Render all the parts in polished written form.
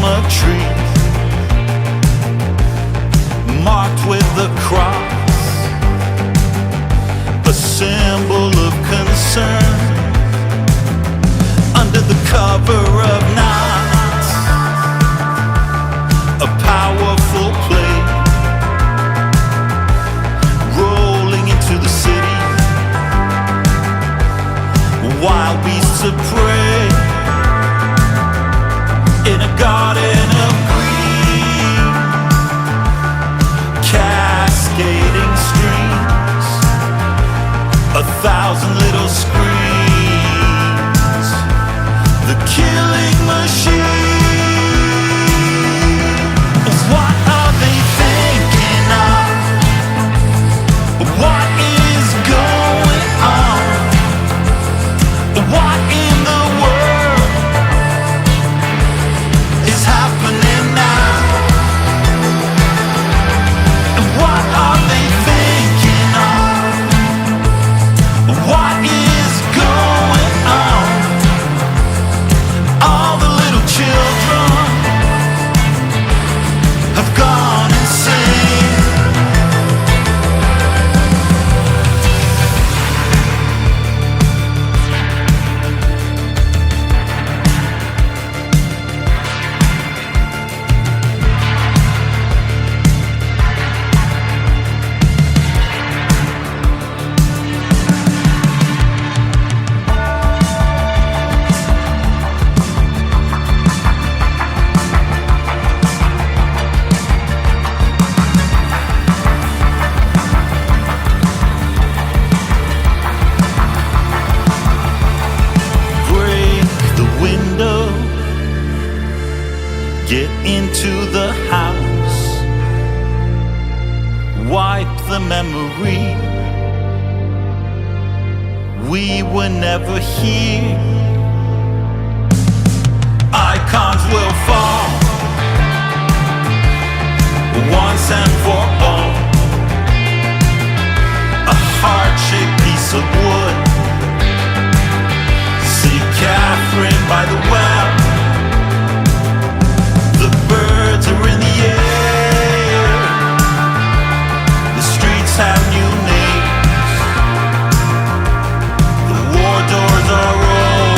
summer trees marked with the cross, a symbol of concern under the cover of night, a powerful plane rolling into the city, wild beasts of prey in a garden of green, cascading streams, 1,000 little screams, the killing machine. What are they thinking of? What is going on? What in the world is happening now? And what are they thinking of? What is going on? All the little children have gone insane. Break the window, get into the house, wipe the memory. We were never here. Icons will fall once and for all. A heart-shaped piece of wood. See Catherine by the well. The birds are in the air. The streets have new names. The war doors are open.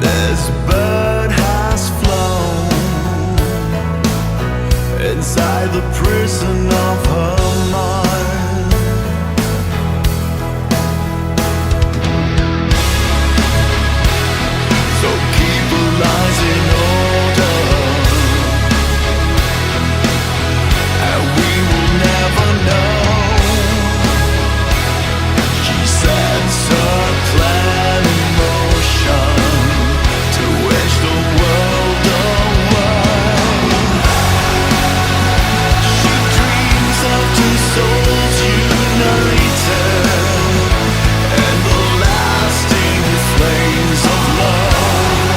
This bird has flown inside the prison of her mind. So keep her lies in order, and we will never know. She sets her plan in motion to wish the world away. She dreams of two souls united and the lasting flames of love.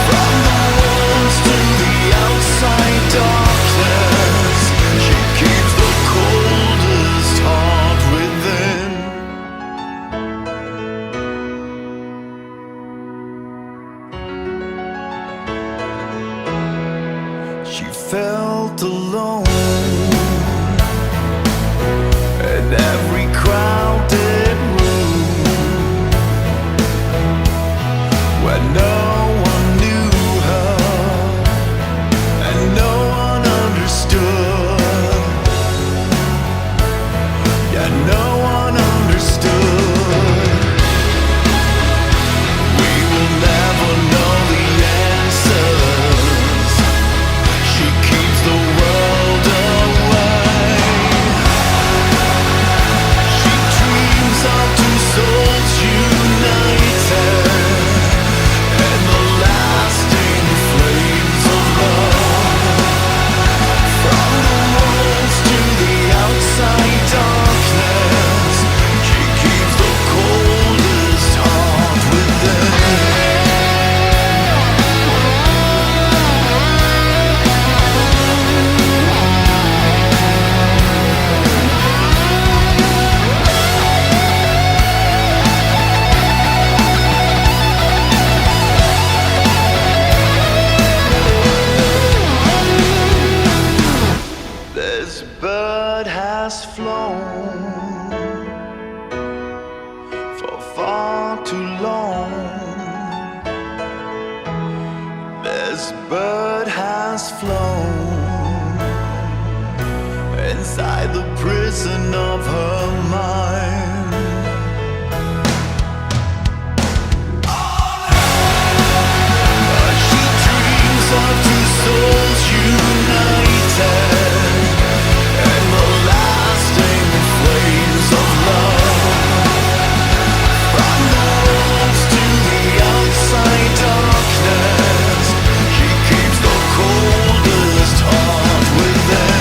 From the walls to the outside darkness, she keeps the coldest heart within. She felt alone in every crowded room where no one knew her and no one understood. Yeah, no one understood. We will never know the answers. She keeps the world away. She dreams of two souls united and the lasting flames of love. From the walls to the outside darkness, she keeps the coldest heart within. This bird has flown for far too long. This bird has flown inside the prison of her mind. She dreams of two souls united and the lasting flames of love. From the walls to the outside darkness, she keeps the coldest heart within.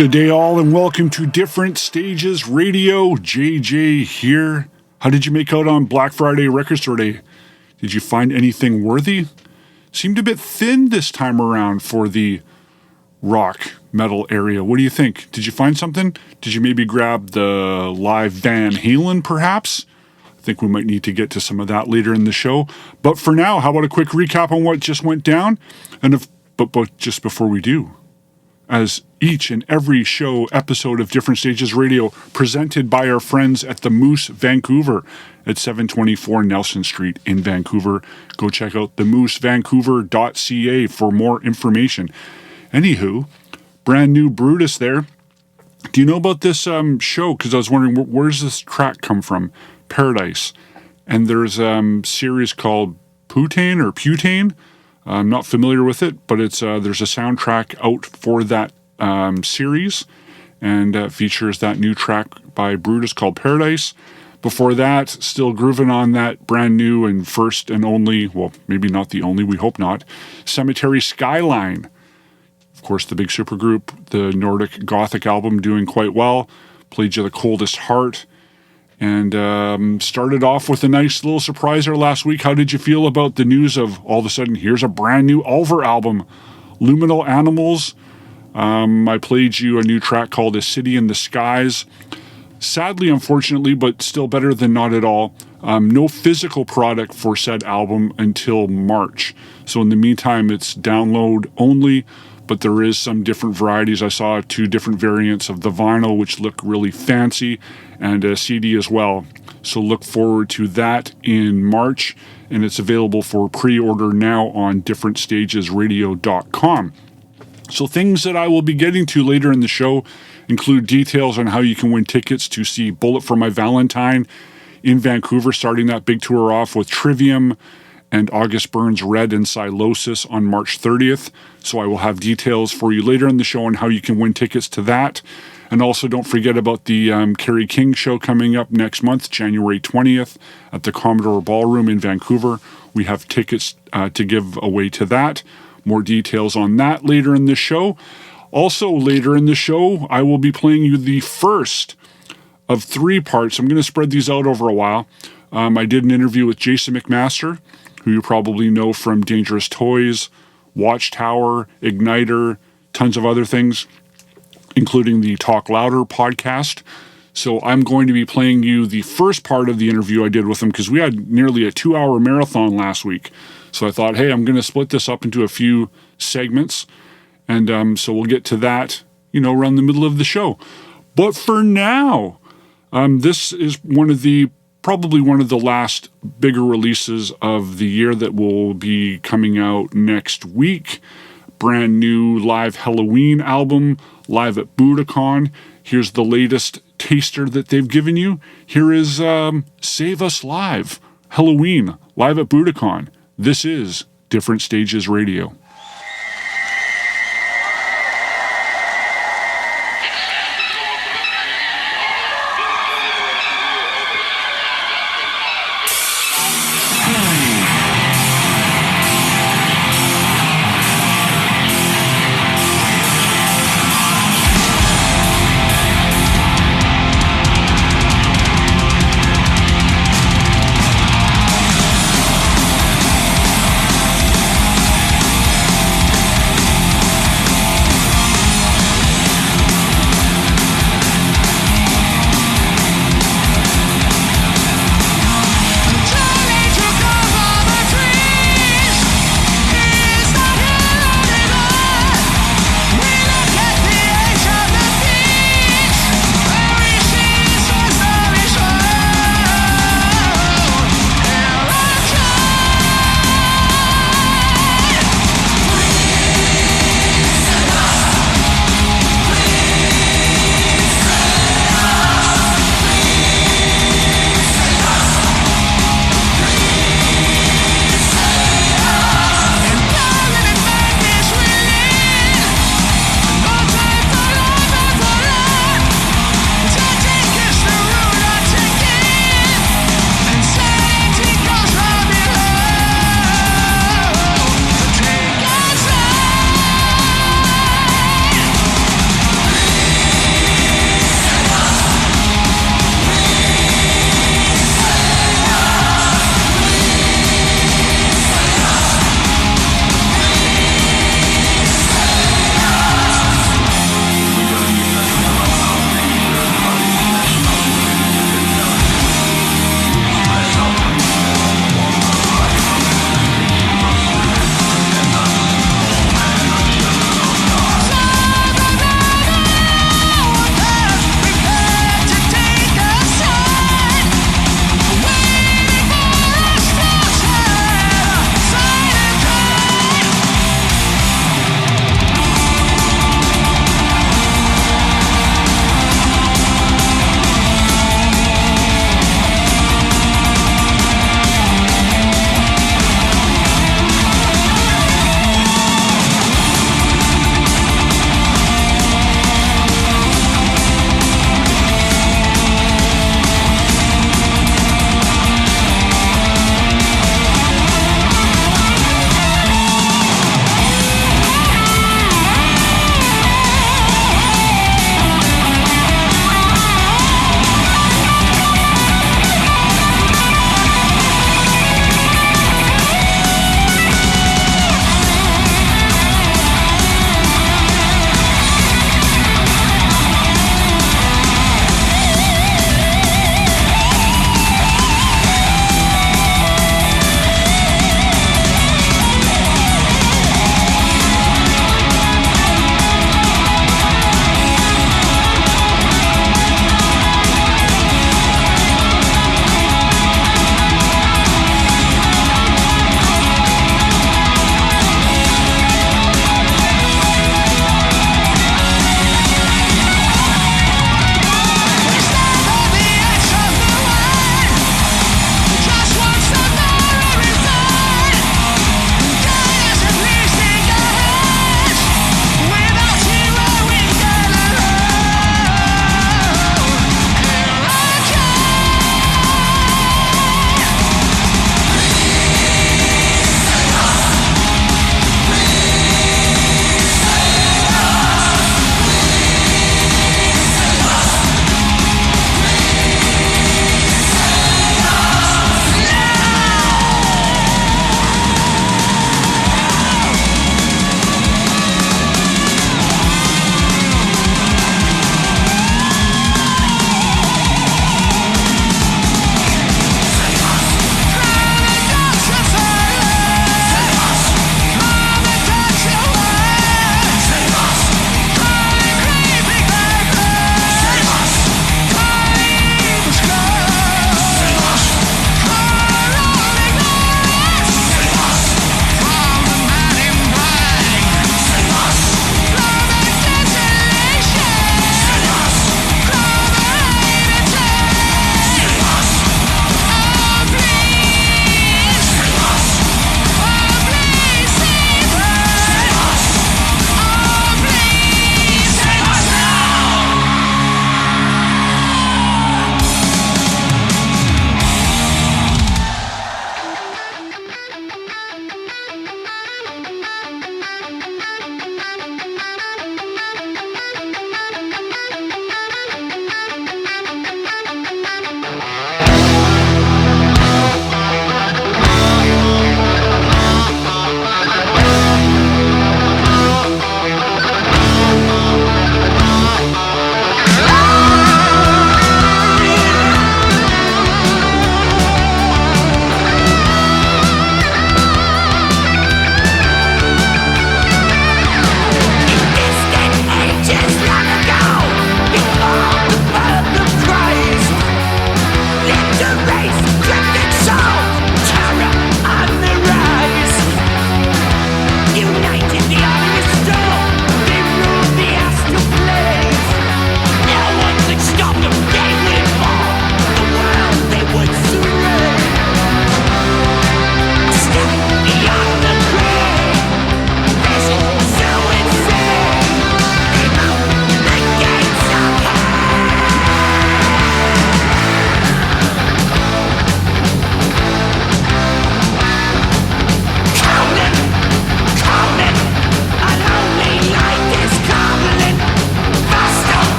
Good day all and welcome to Different Stages Radio. JJ here. How did you make out on Black Friday Record Store Day? Did you find anything worthy? Seemed a bit thin this time around for the rock metal area. What do you think? Did you find something? Did you maybe grab the live Van Halen perhaps? I think we might need to get to some of that later in the show. But for now, how about a quick recap on what just went down? But just before we do, as each and every show episode of Different Stages Radio presented by our friends at the Moose Vancouver at 724 Nelson Street in Vancouver. Go check out themoosevancouver.ca for more information. Anywho, brand new Brutus there. Do you know about this show? Because I was wondering, where's this track come from? Paradise. And there's a series called Putane. I'm not familiar with it, but it's there's a soundtrack out for that series, and features that new track by Brutus called Paradise. Before that, still grooving on that brand new and first and only, well, maybe not the only, we hope not, Cemetery Skyline. Of course, the big supergroup, the Nordic Gothic album, doing quite well. Played you The Coldest Heart. And started off with a nice little surpriser last week. How did you feel about the news of all of a sudden, here's a brand new Ulver album, Luminal Animals? I played you a new track called A City in the Skies. Sadly, unfortunately, but still better than not at all, no physical product for said album until March. So in the meantime, it's download only, but there is some different varieties. I saw 2 different variants of the vinyl, which look really fancy, and a CD as well. So look forward to that in March, and it's available for pre-order now on differentstagesradio.com. So things that I will be getting to later in the show include details on how you can win tickets to see Bullet for My Valentine in Vancouver, starting that big tour off with Trivium and August Burns Red and Silosis on March 30th. So I will have details for you later in the show on how you can win tickets to that. And also don't forget about the Kerry King show coming up next month, January 20th at the Commodore Ballroom in Vancouver. We have tickets to give away to that. More details on that later in the show. Also later in the show, I will be playing you the first of 3 parts. I'm going to spread these out over a while. I did an interview with Jason McMaster, who you probably know from Dangerous Toys, Watchtower, Ignitor, tons of other things, including the Talk Louder podcast. So I'm going to be playing you the first part of the interview I did with him, because we had nearly a 2-hour marathon last week. So I thought, hey, I'm going to split this up into a few segments. And so we'll get to that, around the middle of the show. But for now, this is probably one of the last bigger releases of the year that will be coming out next week. Brand new live Halloween album, live at Budokan. Here's the latest taster that they've given you. Here is Save Us Live, Halloween, live at Budokan. This is Different Stages Radio.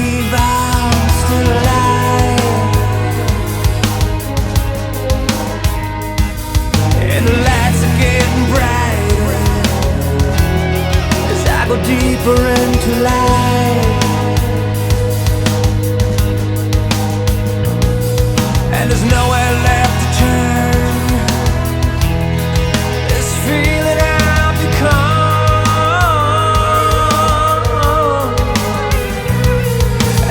believe I'm still alive. And the lights are getting brighter as I go deeper into life. And there's nowhere left to turn. This feeling I've become.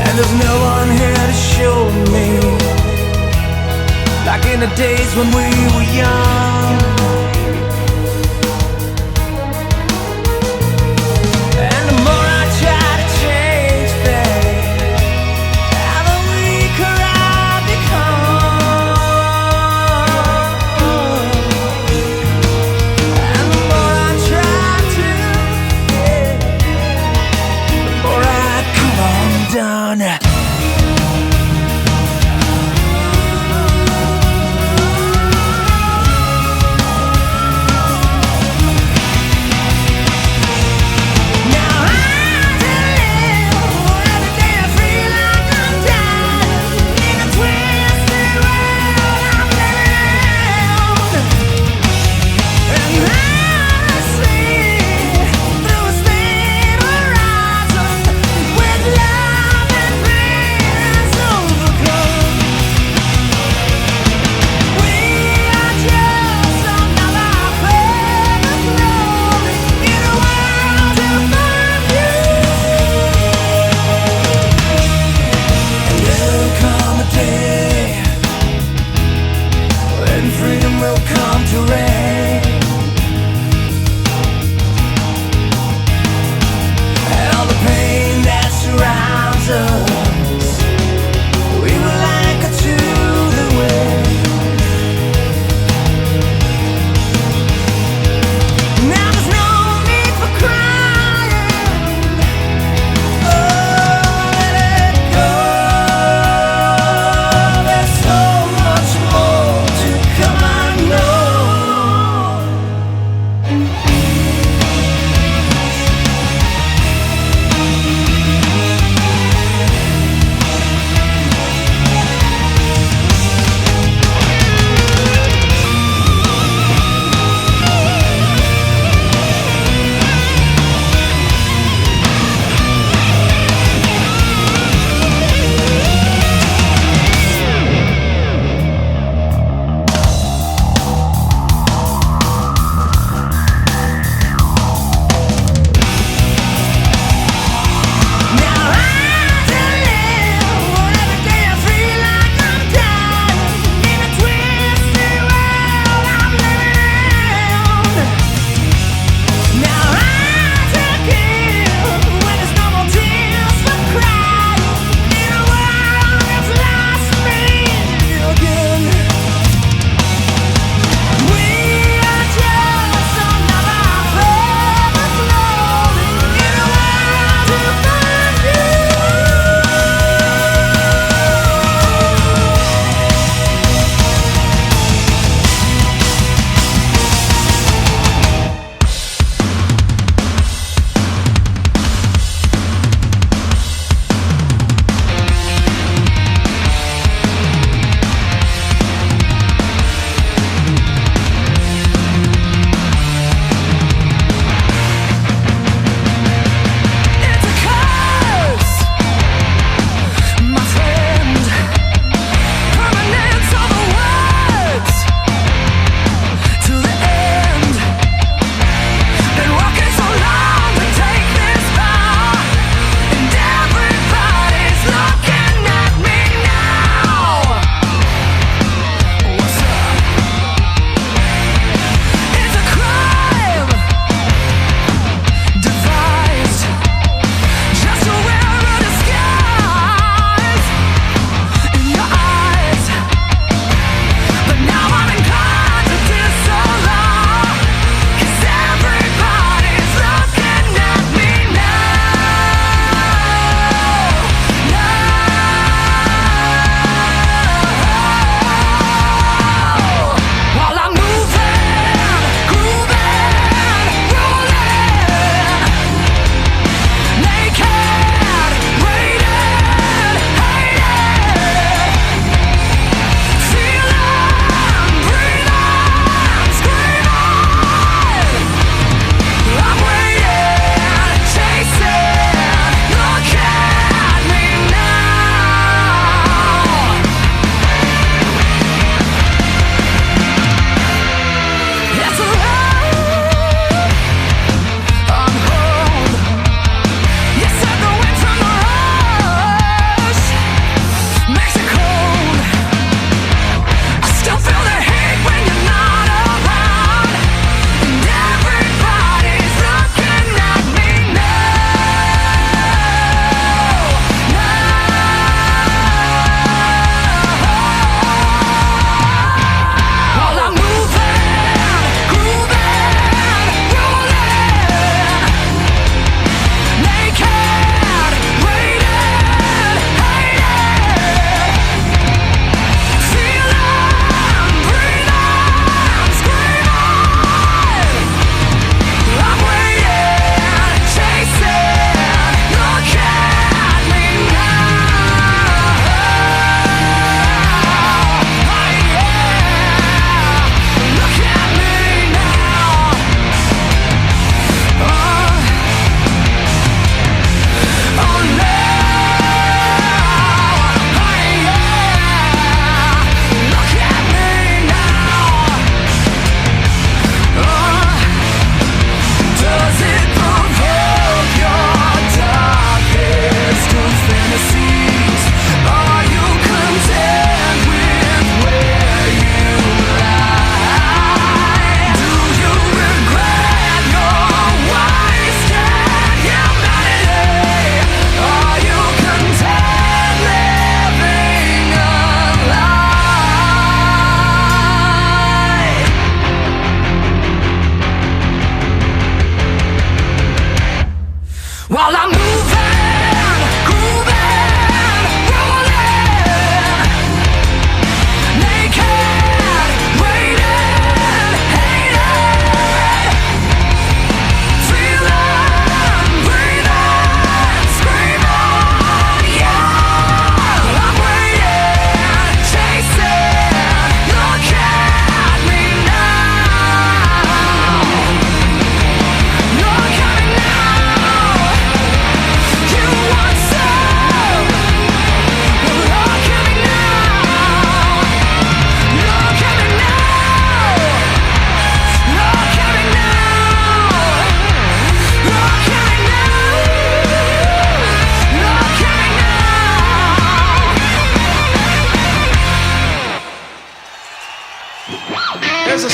And there's no one here to show me, like in the days when we were young. And the more I try to change things, the weaker I become. And the more I try to, the more I come undone. With love and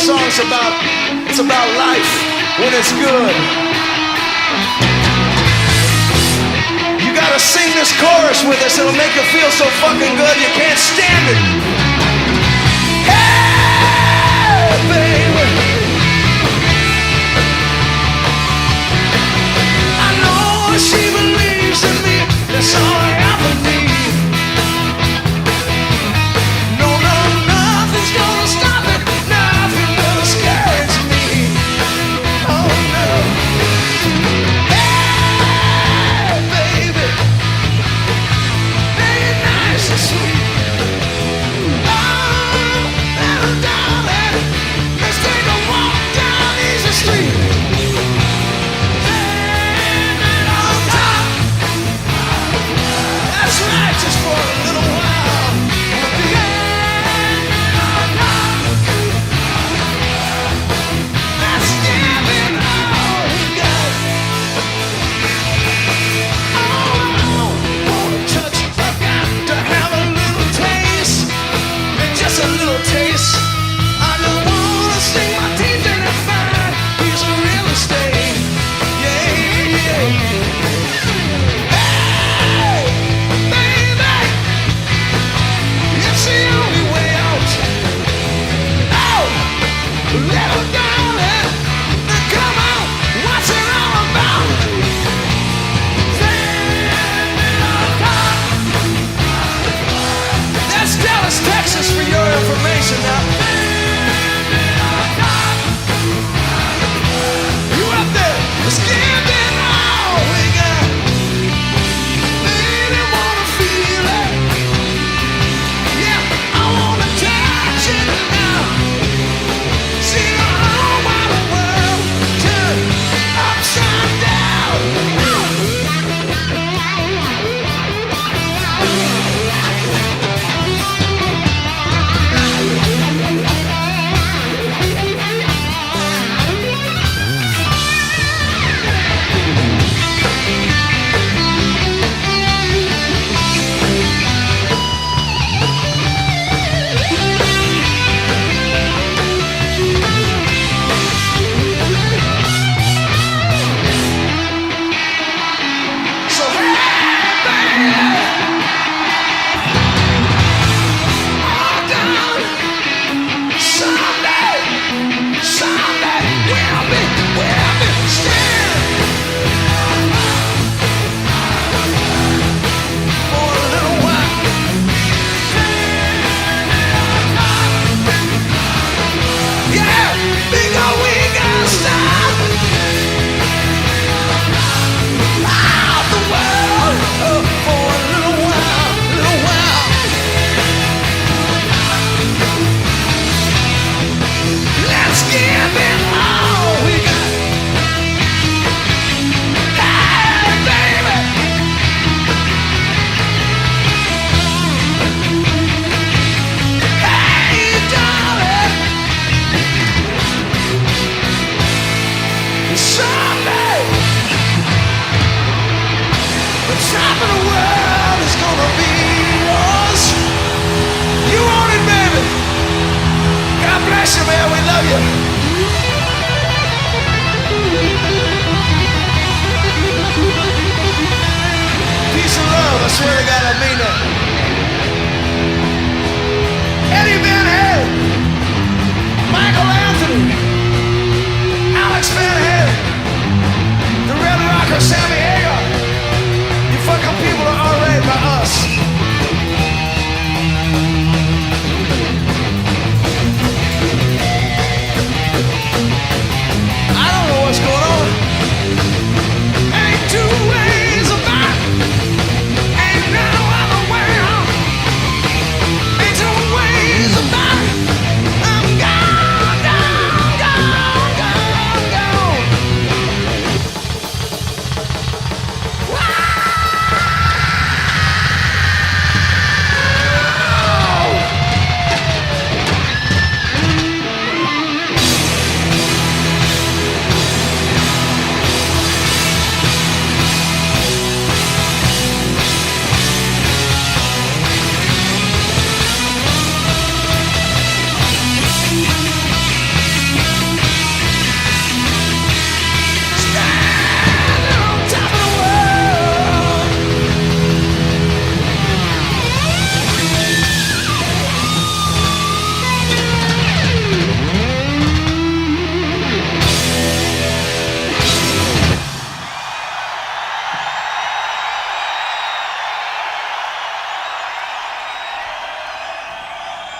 song's about life when it's good. You gotta sing this chorus with us, it'll make you feel so fucking good you can't stand it. Hey, baby, I know she believes in me, that's all I ever need. No, nothing's gonna stop it, nothing will discourage me. Oh no. Hey, baby, be nice and sweet. Oh, little darling, let's take a walk down Easy Street. Standing on top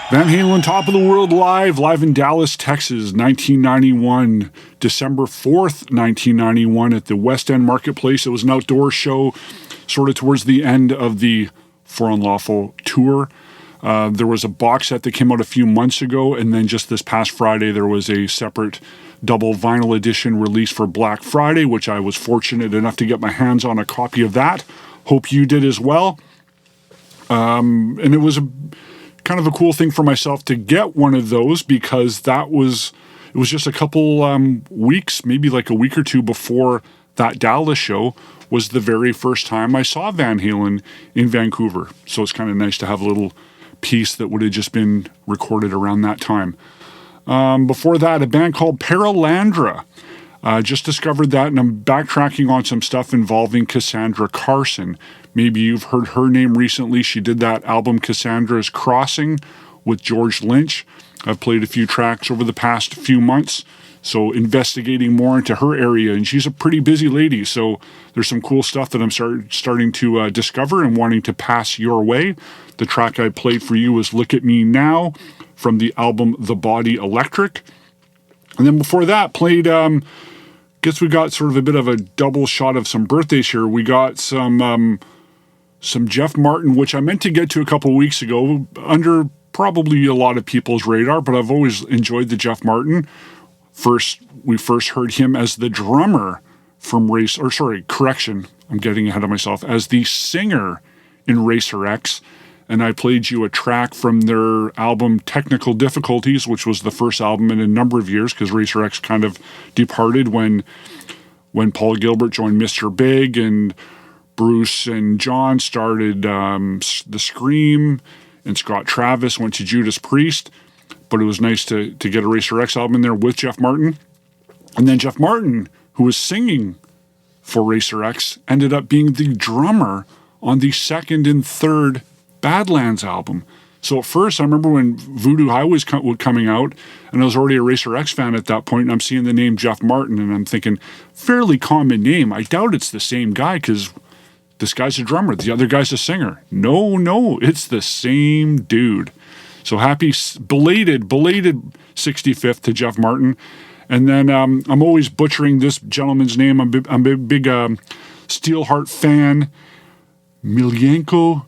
Van Halen, Top of the World live in Dallas, Texas, 1991, December 4th, 1991 at the West End Marketplace. It was an outdoor show sort of towards the end of the For Unlawful tour. There was a box set that came out a few months ago, and then just this past Friday, there was a separate double vinyl edition release for Black Friday, which I was fortunate enough to get my hands on a copy of that. Hope you did as well. And it was kind of a cool thing for myself to get one of those because it was just a couple weeks, maybe like a week or two before that Dallas show was the very first time I saw Van Halen in Vancouver. So it's kind of nice to have a little piece that would have just been recorded around that time. Before that, a band called Paralandra. Just discovered that, and I'm backtracking on some stuff involving Cassandra Carson. Maybe you've heard her name recently. She did that album Cassandra's Crossing with George Lynch. I've played a few tracks over the past few months, so investigating more into her area, and she's a pretty busy lady, so there's some cool stuff that I'm starting to discover and wanting to pass your way. The track I played for you was Look at Me Now from the album The Body Electric. And then before that, played, guess we got sort of a bit of a double shot of some birthdays here. We got some Jeff Martin, which I meant to get to a couple weeks ago, under probably a lot of people's radar, but I've always enjoyed the Jeff Martin. We first heard him as the drummer from I'm getting ahead of myself, as the singer in Racer X. And I played you a track from their album Technical Difficulties, which was the first album in a number of years, because Racer X kind of departed when Paul Gilbert joined Mr. Big and Bruce and John started The Scream, and Scott Travis went to Judas Priest. But it was nice to get a Racer X album in there with Jeff Martin. And then Jeff Martin, who was singing for Racer X, ended up being the drummer on the second and third Badlands album. So at first, I remember when Voodoo Highways was coming out, and I was already a Racer X fan at that point, and I'm seeing the name Jeff Martin, and I'm thinking, fairly common name. I doubt it's the same guy, because this guy's a drummer, the other guy's a singer. No, it's the same dude. So happy belated 65th to Jeff Martin. And then I'm always butchering this gentleman's name. I'm a big Steelheart fan. Miljenko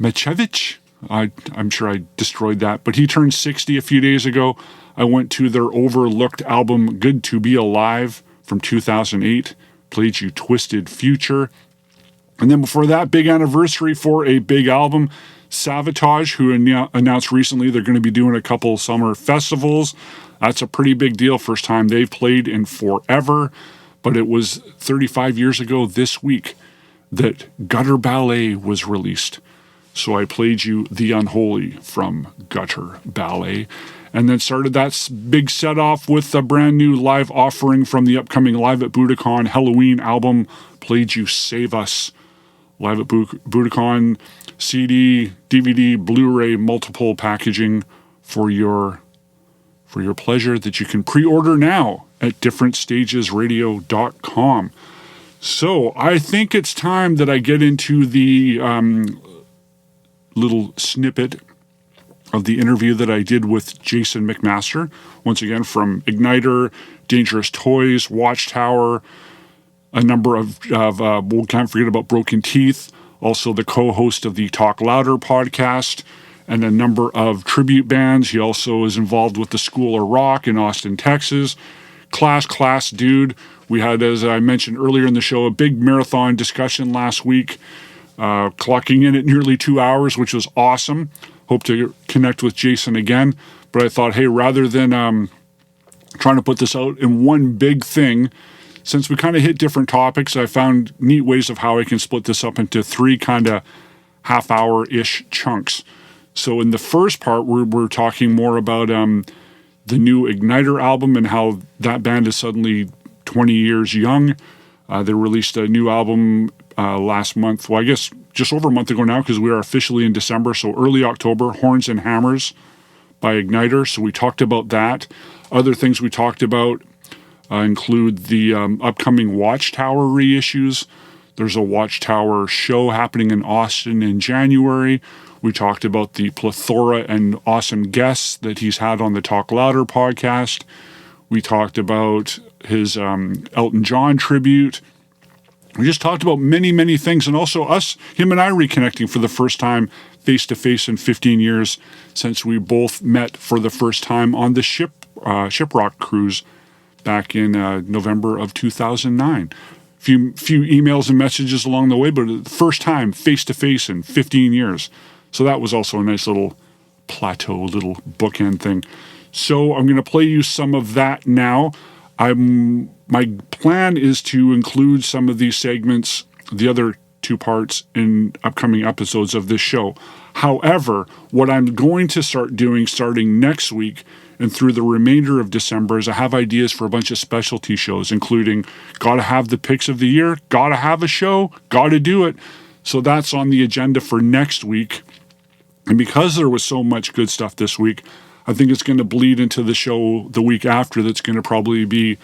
Machevich. I'm sure I destroyed that. But he turned 60 a few days ago. I went to their overlooked album, Good to Be Alive, from 2008. Played you Twisted Future. And then before that, big anniversary for a big album, Savatage, who announced recently they're going to be doing a couple summer festivals. That's a pretty big deal. First time they've played in forever. But it was 35 years ago this week that Gutter Ballet was released. So I played you The Unholy from Gutter Ballet. And then started that big set off with a brand new live offering from the upcoming Live at Budokan Halloween album. Played you Save Us. Live at Budokan, CD, DVD, Blu-ray, multiple packaging for your pleasure that you can pre-order now at differentstagesradio.com. So I think it's time that I get into the little snippet of the interview that I did with Jason McMaster, once again from Ignitor, Dangerous Toys, Watchtower, a number of we can't forget about Broken Teeth, also the co-host of the Talk Louder podcast, and a number of tribute bands. He also is involved with the School of Rock in Austin, Texas. Class dude. We had, as I mentioned earlier in the show, a big marathon discussion last week, clocking in at nearly 2 hours, which was awesome. Hope to connect with Jason again. But I thought, hey, rather than trying to put this out in one big thing, since we kind of hit different topics, I found neat ways of how I can split this up into three kind of half-hour-ish chunks. So in the first part, we're talking more about the new Ignitor album and how that band is suddenly 20 years young. They released a new album last month. Well, I guess just over a month ago now, because we are officially in December, so early October, Horns and Hammers by Ignitor. So we talked about that. Other things we talked about include the upcoming Watchtower reissues, There's a Watchtower show happening in Austin in January. We talked about the plethora and awesome guests that he's had on the Talk Louder podcast. We talked about his Elton John tribute. We just talked about many, many things, and also him and I reconnecting for the first time face-to-face in 15 years since we both met for the first time on the Shiprock cruise back in November of 2009. Few emails and messages along the way, but the first time face-to-face in 15 years. So that was also a nice little plateau, little bookend thing. So I'm going to play you some of that now. My plan is to include some of these segments, the other two parts, in upcoming episodes of this show. However, what I'm going to start doing starting next week and through the remainder of December is I have ideas for a bunch of specialty shows, including Gotta Have the Picks of the Year, Gotta Have a Show, Gotta Do It. So that's on the agenda for next week. And because there was so much good stuff this week, I think it's going to bleed into the show the week after. That's going to probably be,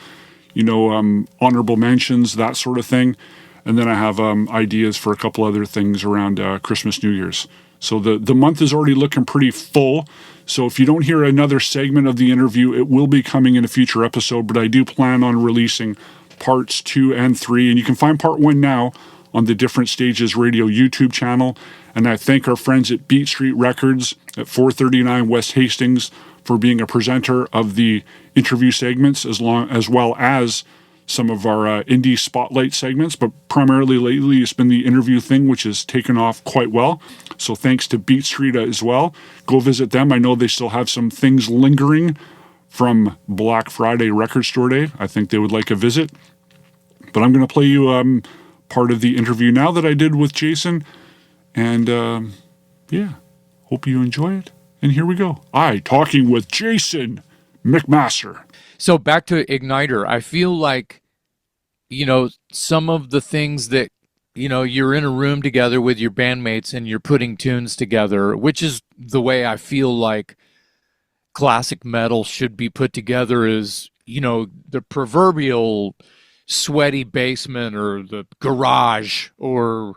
honorable mentions, that sort of thing. And then I have ideas for a couple other things around Christmas, New Year's. So the month is already looking pretty full. So if you don't hear another segment of the interview, it will be coming in a future episode. But I do plan on releasing parts 2 and 3. And you can find part 1 now on the Different Stages Radio YouTube channel. And I thank our friends at Beat Street Records at 439 West Hastings for being a presenter of the interview segments, as well as some of our indie spotlight segments. But primarily lately, it's been the interview thing, which has taken off quite well. So thanks to Beat Street as well. Go visit them. I know they still have some things lingering from Black Friday Record Store Day. I think they would like a visit. But I'm going to play you part of the interview now that I did with Jason. And hope you enjoy it. And here we go. Talking with Jason McMaster. So back to Ignitor, I feel like, some of the things that, you're in a room together with your bandmates and you're putting tunes together, which is the way I feel like classic metal should be put together, is, the proverbial sweaty basement or the garage, or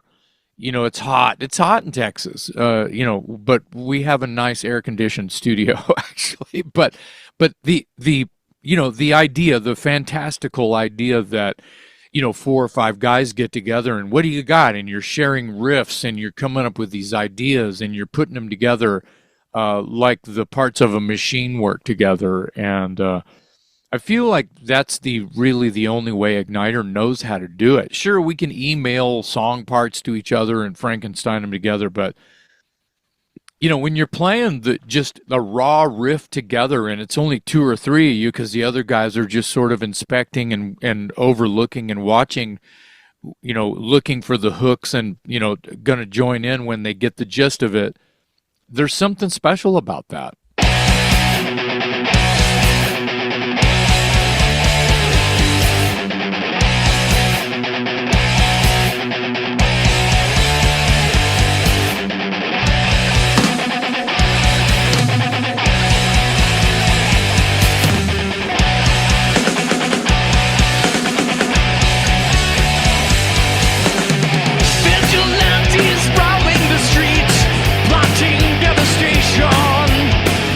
it's hot in Texas, but we have a nice air conditioned studio actually, but the idea, the fantastical idea that 4 or 5 guys get together and what do you got, and you're sharing riffs and you're coming up with these ideas and you're putting them together like the parts of a machine work together. And I feel like that's really the only way Ignitor knows how to do it. Sure, we can email song parts to each other and Frankenstein them together, but when you're playing just a raw riff together and it's only 2 or 3 of you because the other guys are just sort of inspecting and overlooking and watching, looking for the hooks and, going to join in when they get the gist of it, there's something special about that. Vigilantes roaming the streets, plotting devastation.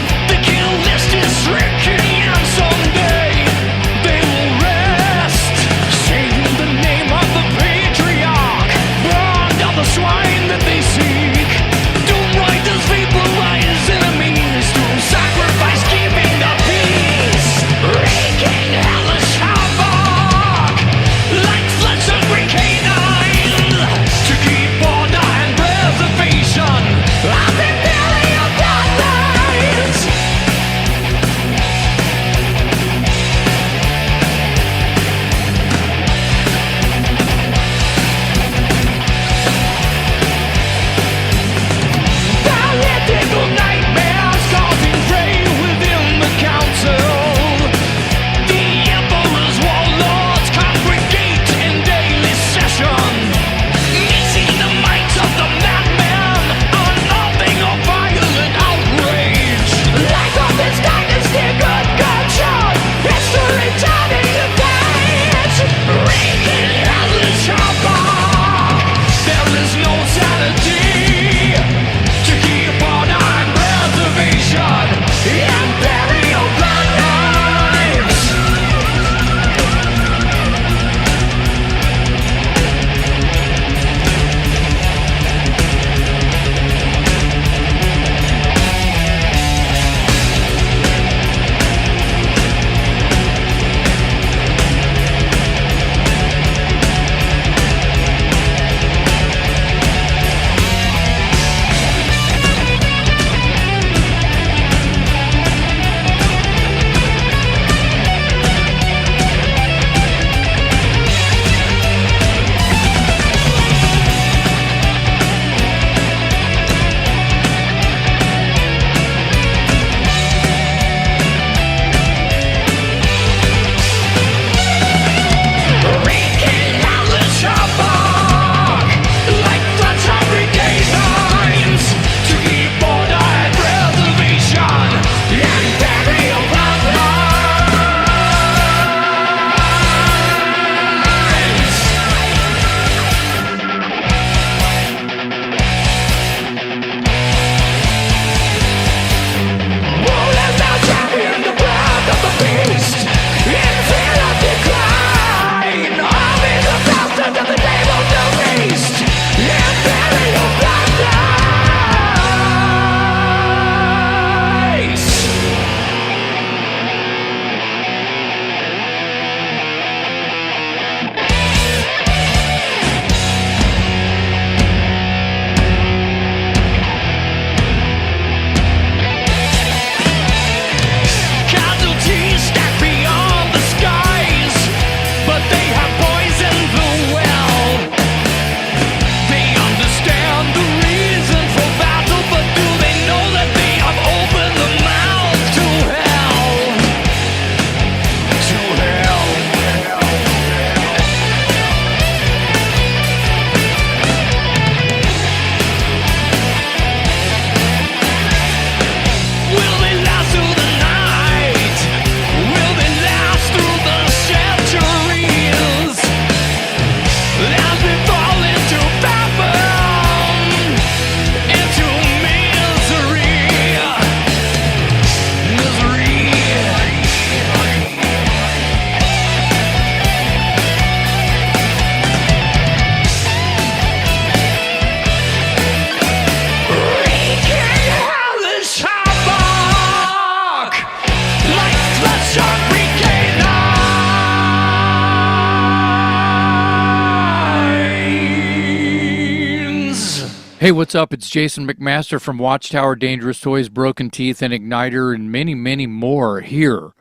Hey, what's up? It's Jason McMaster from Watchtower, Dangerous Toys, Broken Teeth, and Ignitor, and many, many more here,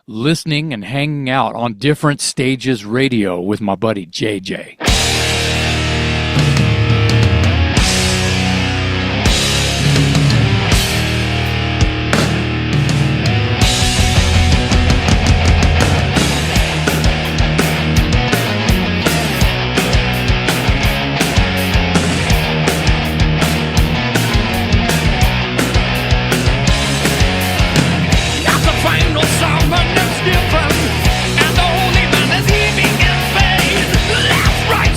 listening and hanging out on Different Stages Radio with my buddy JJ. Different, and the only man is heaving in pain. Left, right,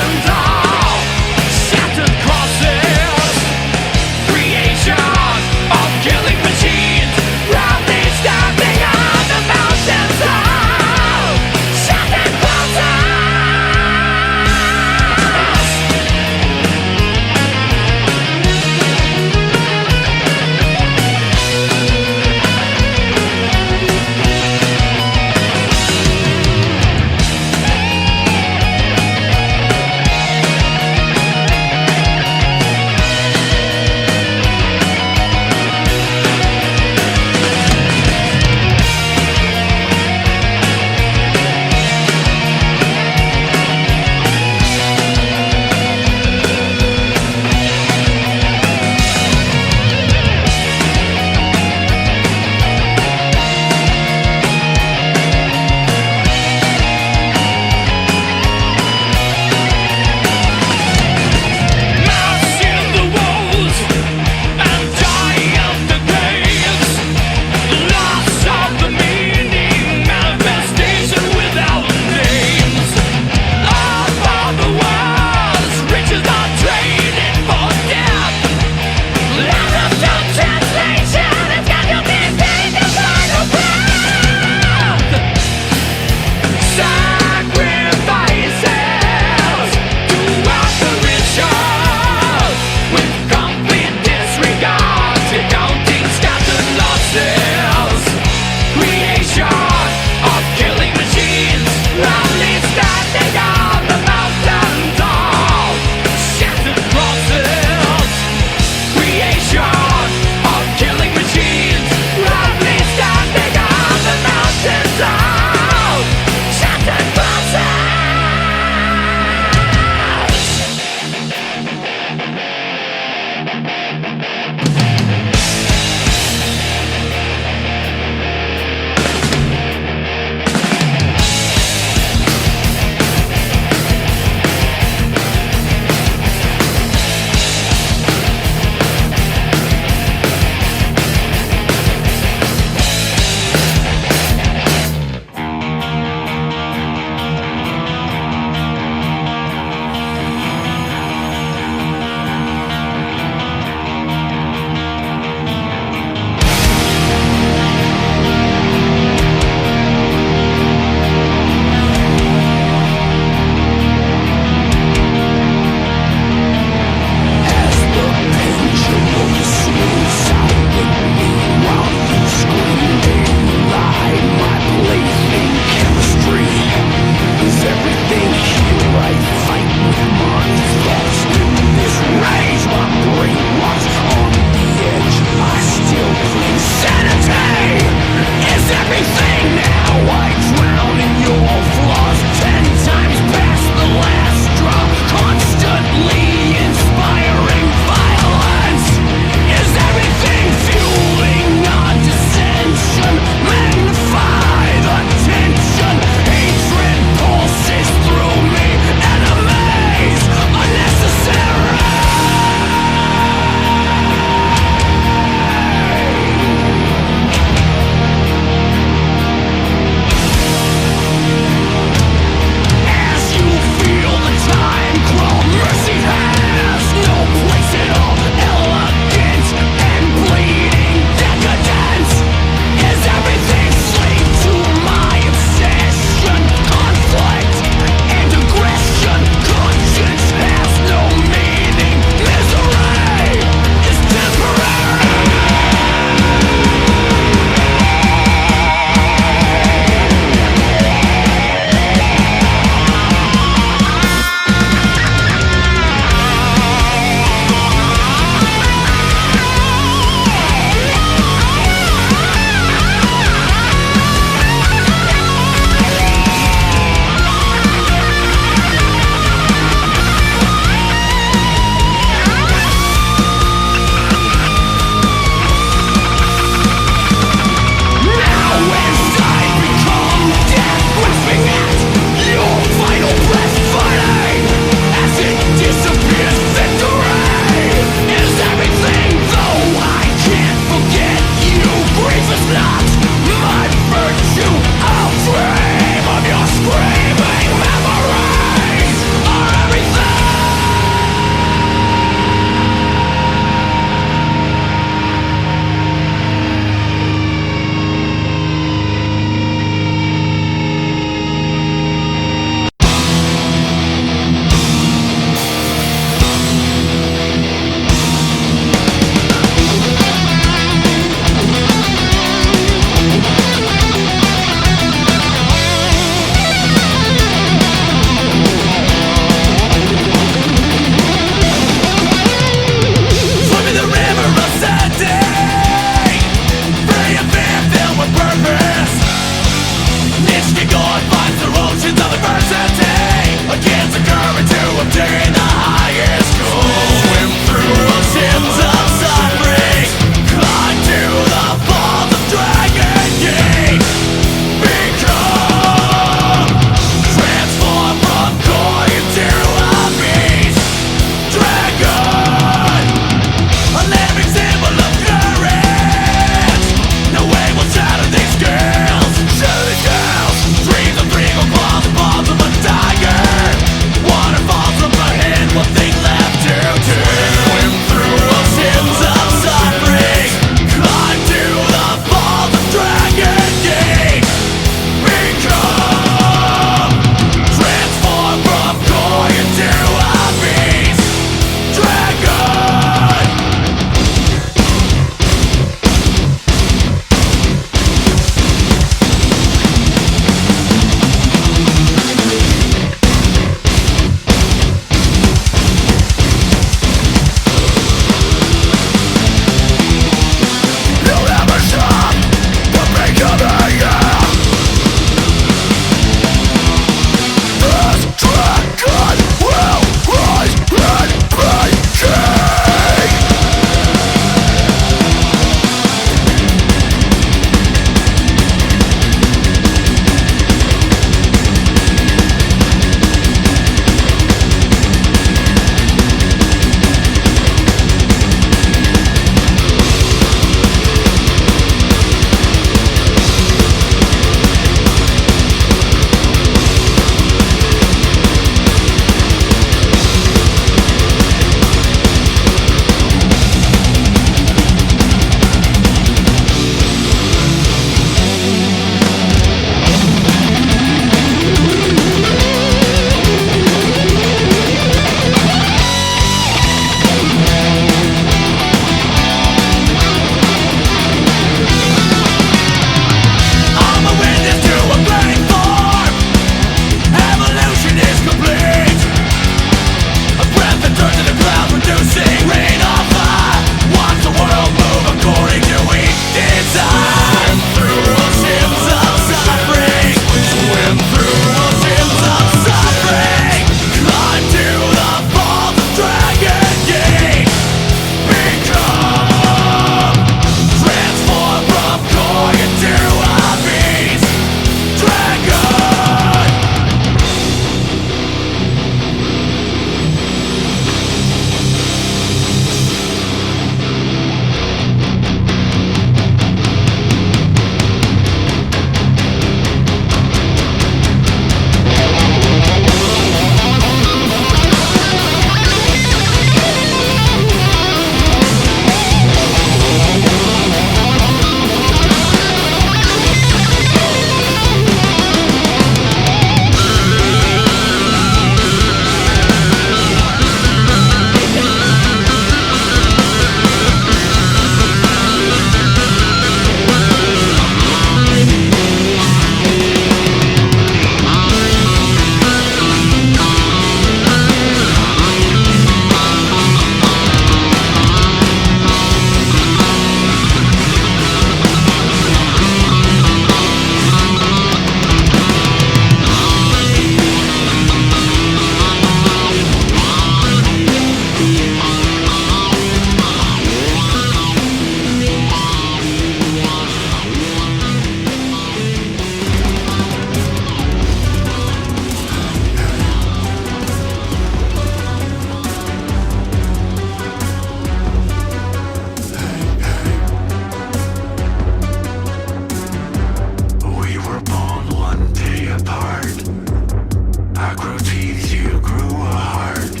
I grew teeth, you grew a heart.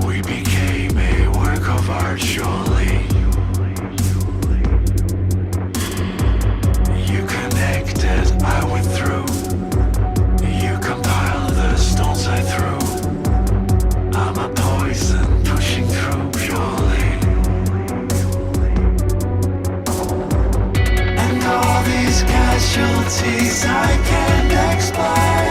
We became a work of art, surely. You connected, I went through. You compiled the stones I threw. I'm a poison pushing through, purely. And all these casualties I can't explain.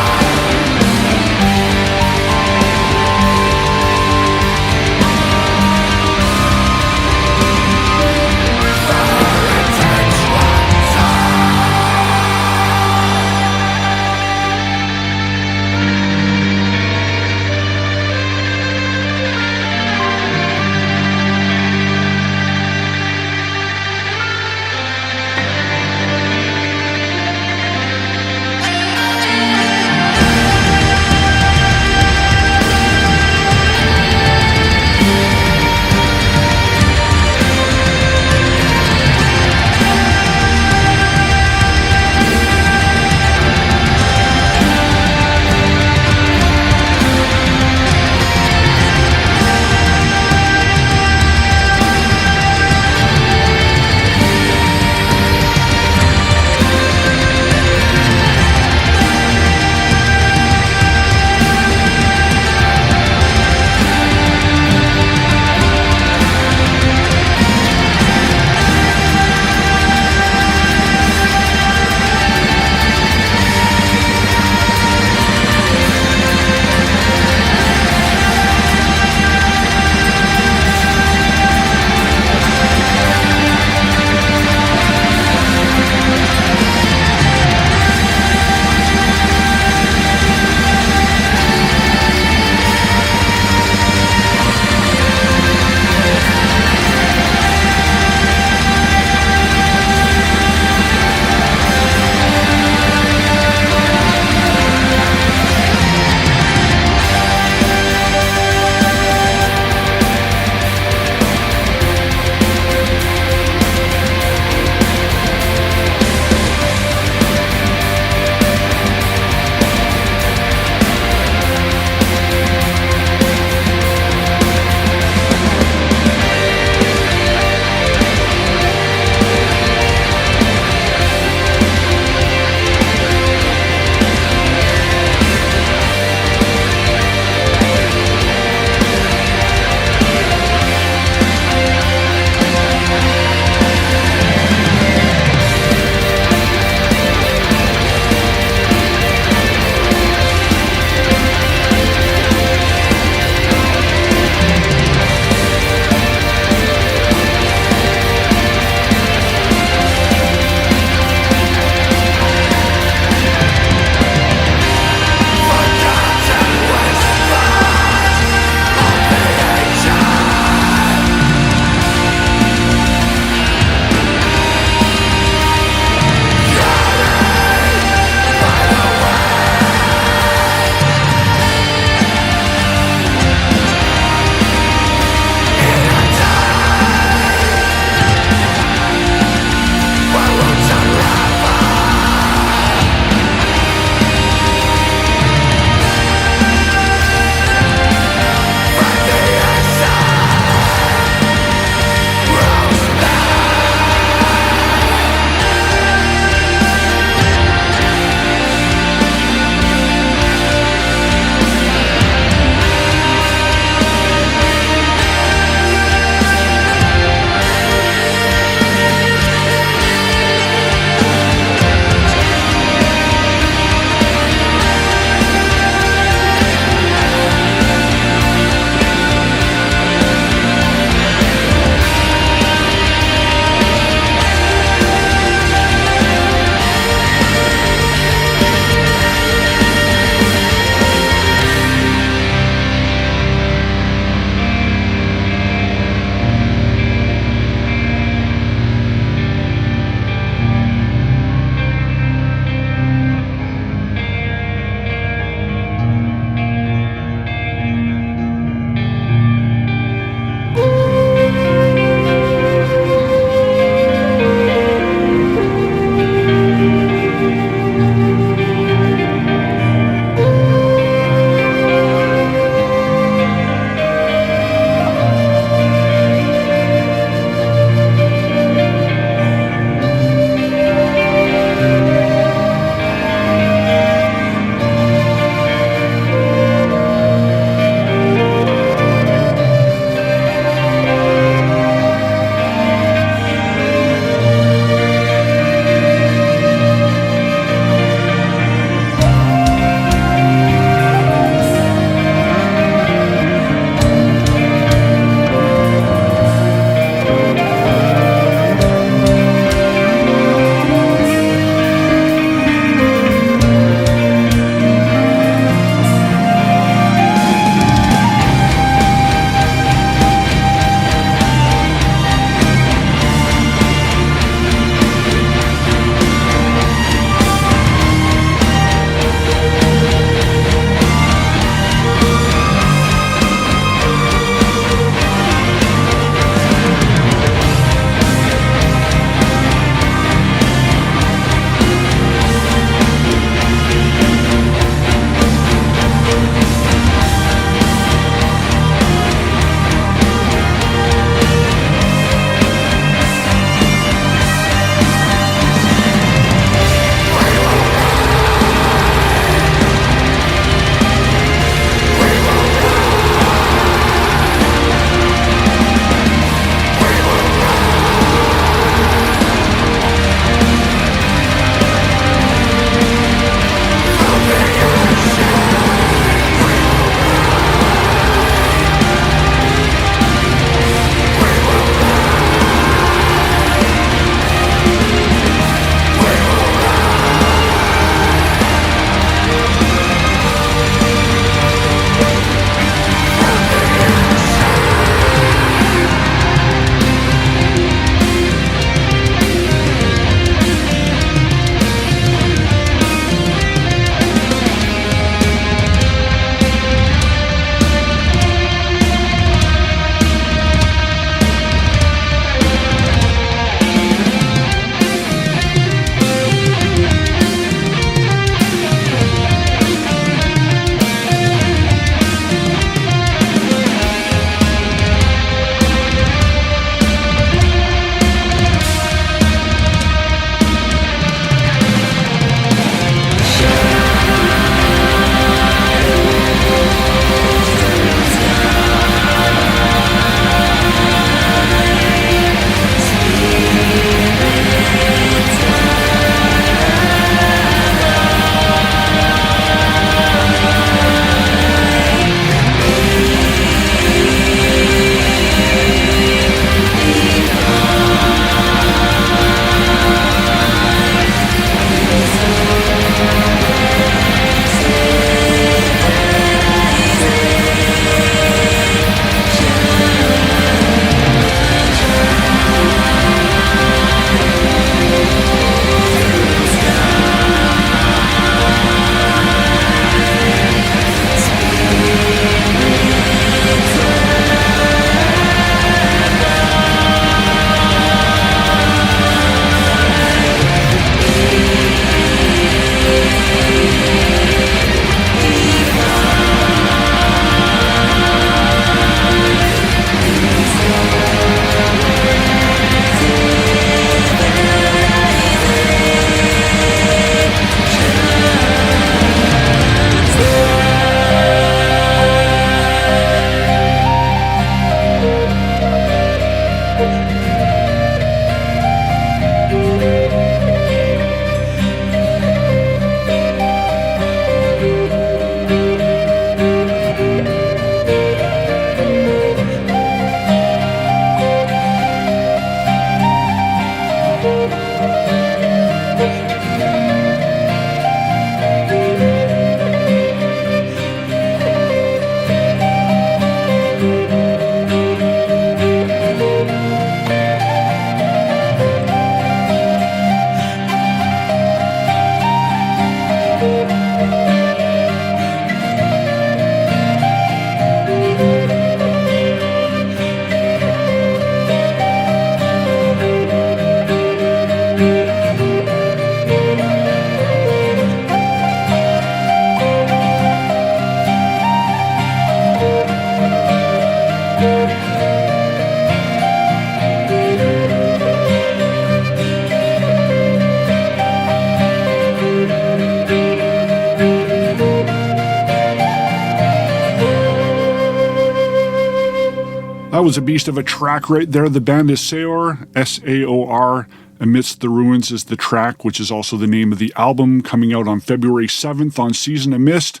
was a beast of a track right there. The band is Saor, S-A-O-R. Amidst the Ruins is the track, which is also the name of the album, coming out on February 7th on Season of Mist.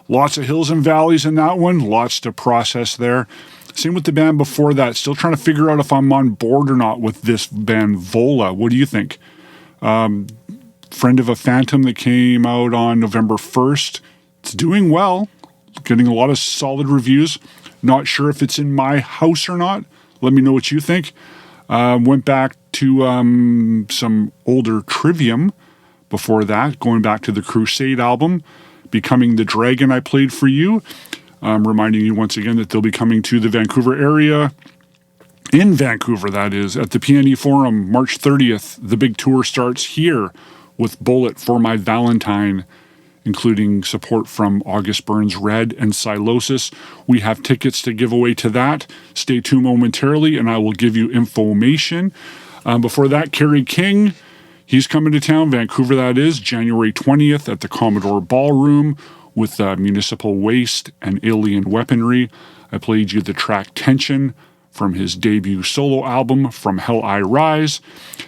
Lots of hills and valleys in that one, lots to process there. Same with the band before that. Still trying to figure out if I'm on board or not with this band, Vola. What do you think? Friend of a Phantom that came out on November 1st. It's doing well, getting a lot of solid reviews. Not sure if it's in my house or not. Let me know what you think. Went back to some older Trivium before that, going back to the Crusade album, Becoming the Dragon I played for you. Reminding you once again that they'll be coming to the Vancouver area, in Vancouver that is, at the PNE Forum, March 30th. The big tour starts here with Bullet for My Valentine, including support from August Burns Red and Silosis. We have tickets to give away to that. Stay tuned momentarily and I will give you information. Before that, Kerry King, he's coming to town, Vancouver that is, January 20th at the Commodore Ballroom with Municipal Waste and Alien Weaponry. I played you the track Tension from his debut solo album, From Hell I Rise.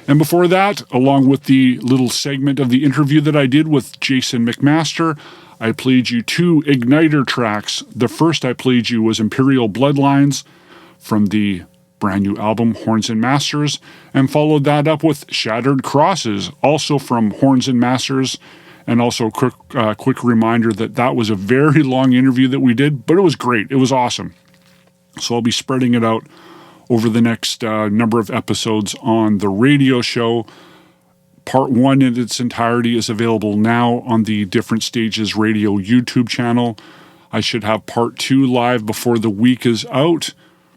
And before that, along with the little segment of the interview that I did with Jason McMaster, I played you 2 Ignitor tracks. The first I played you was Imperial Bloodlines from the brand new album, Horns and Masters, and followed that up with Shattered Crosses, also from Horns and Masters. And also a quick reminder that was a very long interview that we did, but it was great. It was awesome. So I'll be spreading it out over the next number of episodes on the radio show. Part 1 in its entirety is available now on the Different Stages Radio YouTube channel. I should have Part 2 live before the week is out,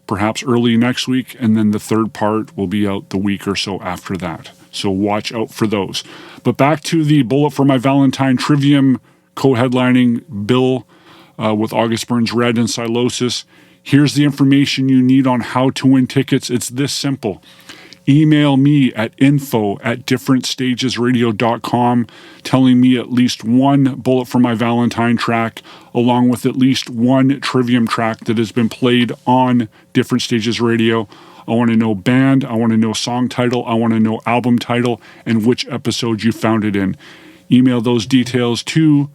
perhaps early next week, and then the third part will be out the week or so after that. So watch out for those. But back to the Bullet for My Valentine Trivium co-headlining bill with August Burns Red and Silosis. Here's the information you need on how to win tickets. It's this simple. Email me at info@differentstagesradio.com telling me at least one Bullet for My Valentine track, along with at least one Trivium track that has been played on Different Stages Radio. I want to know band, I want to know song title, I want to know album title, and which episode you found it in. Email those details to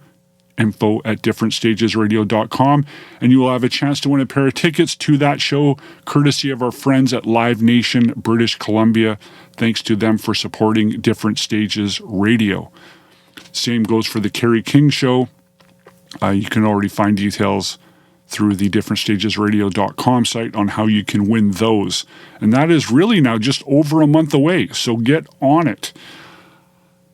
info@differentstagesradio.com, and you will have a chance to win a pair of tickets to that show, courtesy of our friends at Live Nation, British Columbia. Thanks to them for supporting Different Stages Radio. Same goes for the Kerry King show. You can already find details through the differentstagesradio.com site on how you can win those. And that is really now just over a month away, so get on it.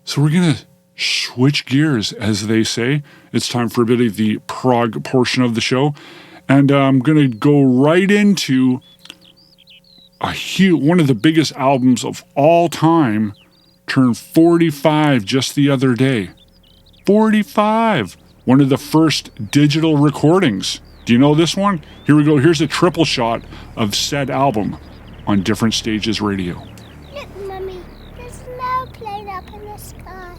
So we're going to switch gears, as they say. It's time for a bit of the prog portion of the show. And I'm going to go right into one of the biggest albums of all time, turned 45 just the other day. 45! One of the first digital recordings. Do you know this one? Here we go. Here's a triple shot of said album on Different Stages Radio. Look, Mummy, there's no plane up in the sky.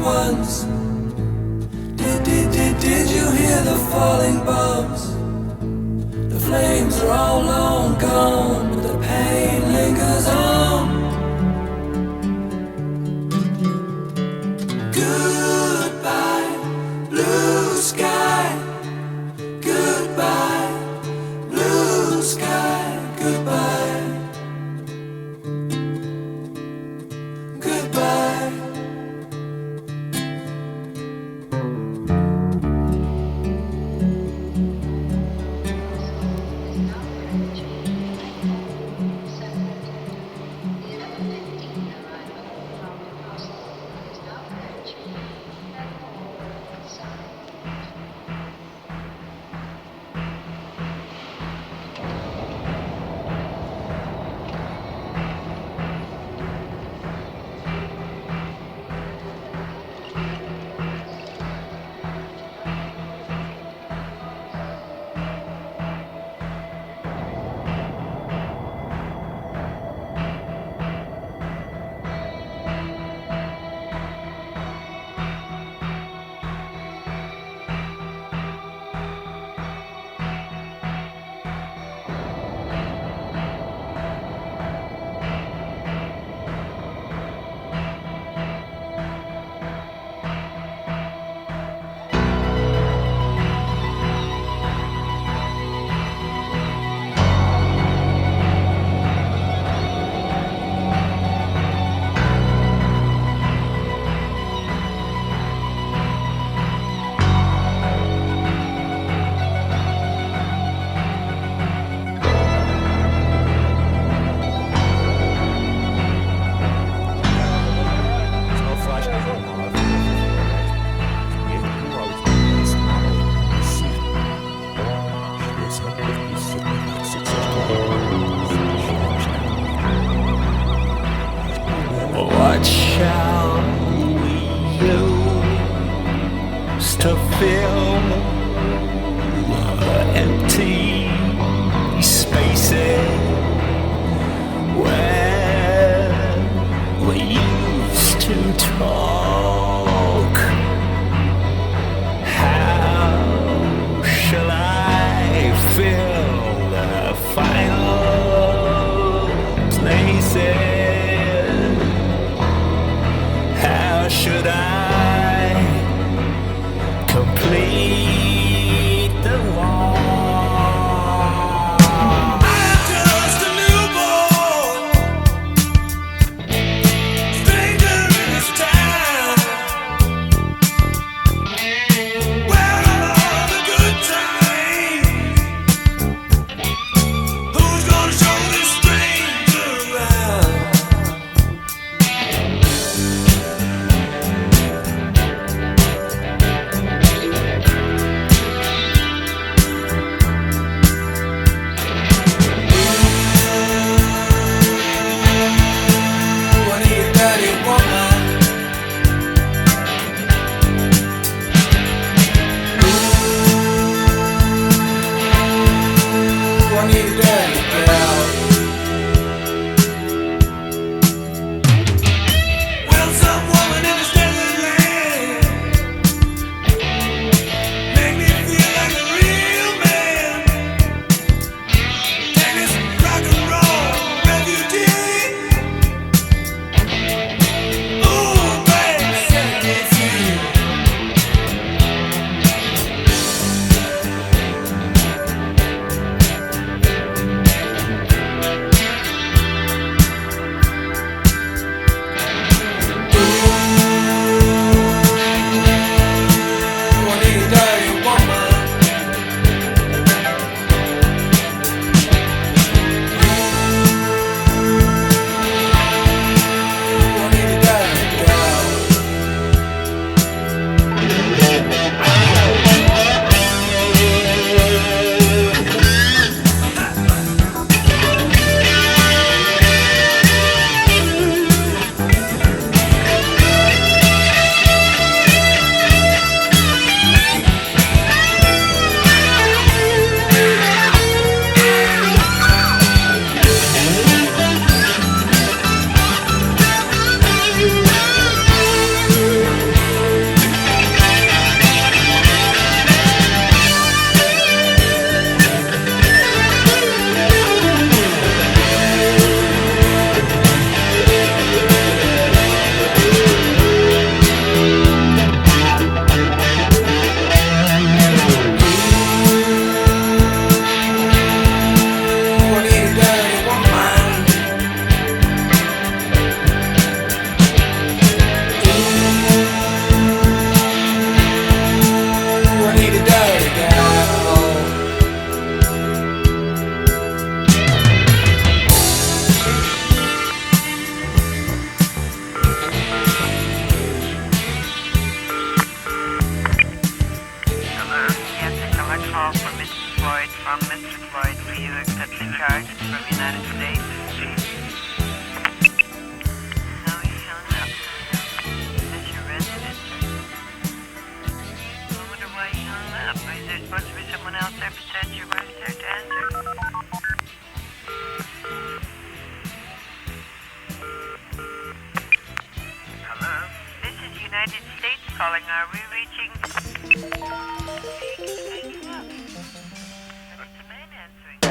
ones. Did you hear the falling bombs? The flames are all long gone, but the pain lingers on. Goodbye, blue sky. Goodbye, blue sky. Goodbye. Goodbye. What shall we use to fill the empty spaces where we used to talk? How shall I fill the final places? How should I complete United States. No, he hung up. Is this your residence? I wonder why he hung up. Is there supposed to be someone else there besides your wife there to answer? Hello? This is United States calling. Are we reaching? What's the man answering?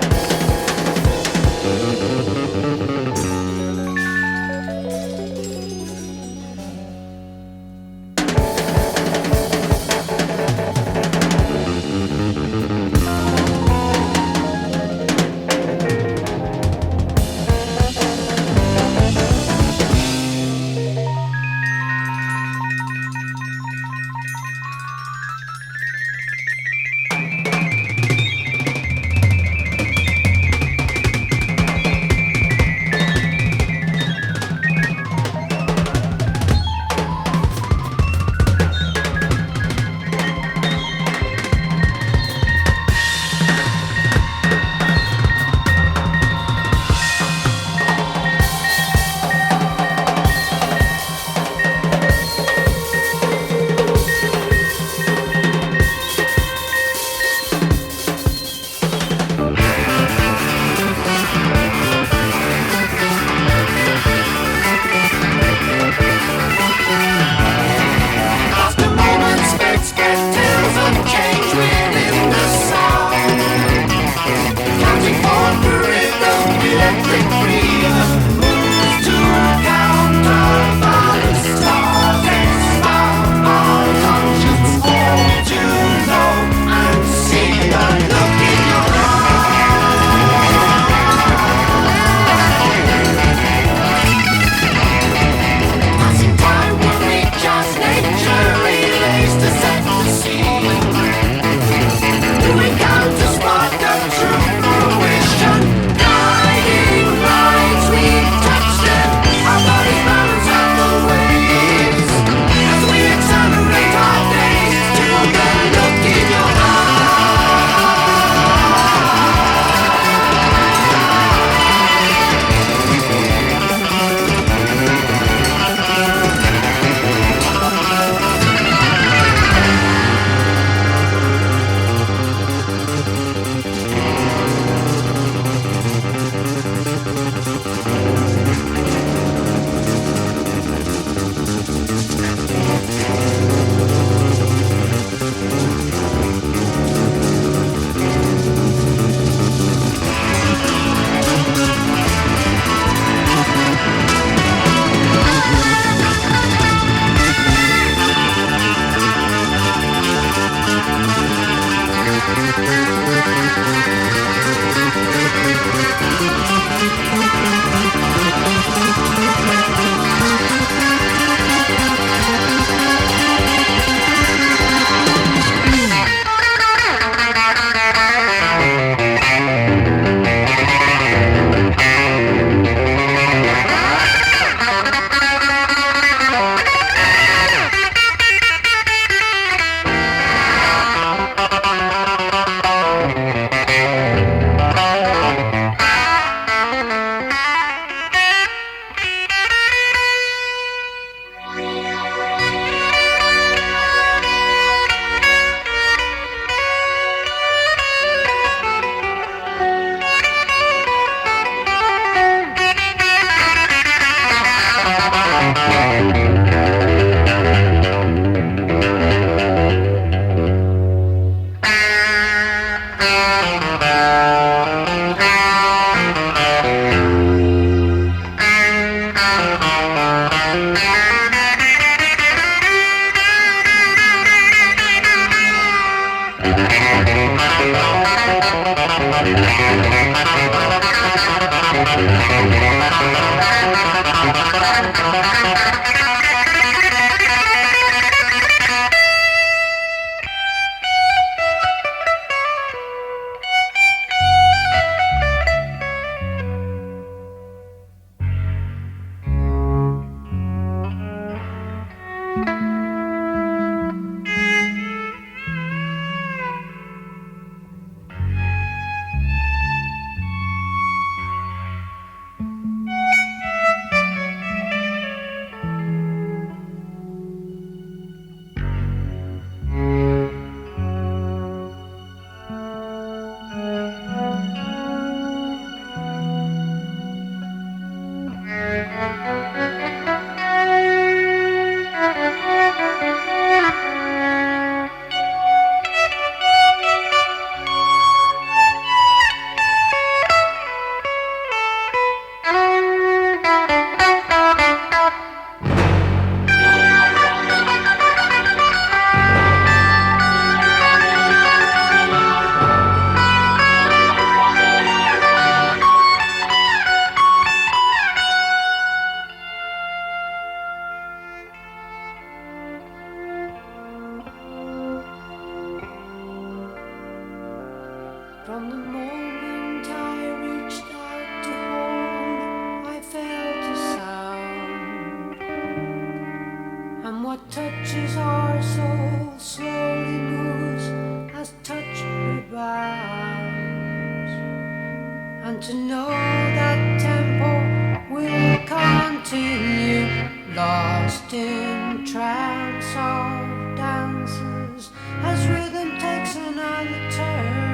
From the moment I reached out to hold, I felt a sound. And what touches our soul slowly moves as touch rebounds. And to know that tempo will continue, lost in trance of dances as rhythm takes another turn.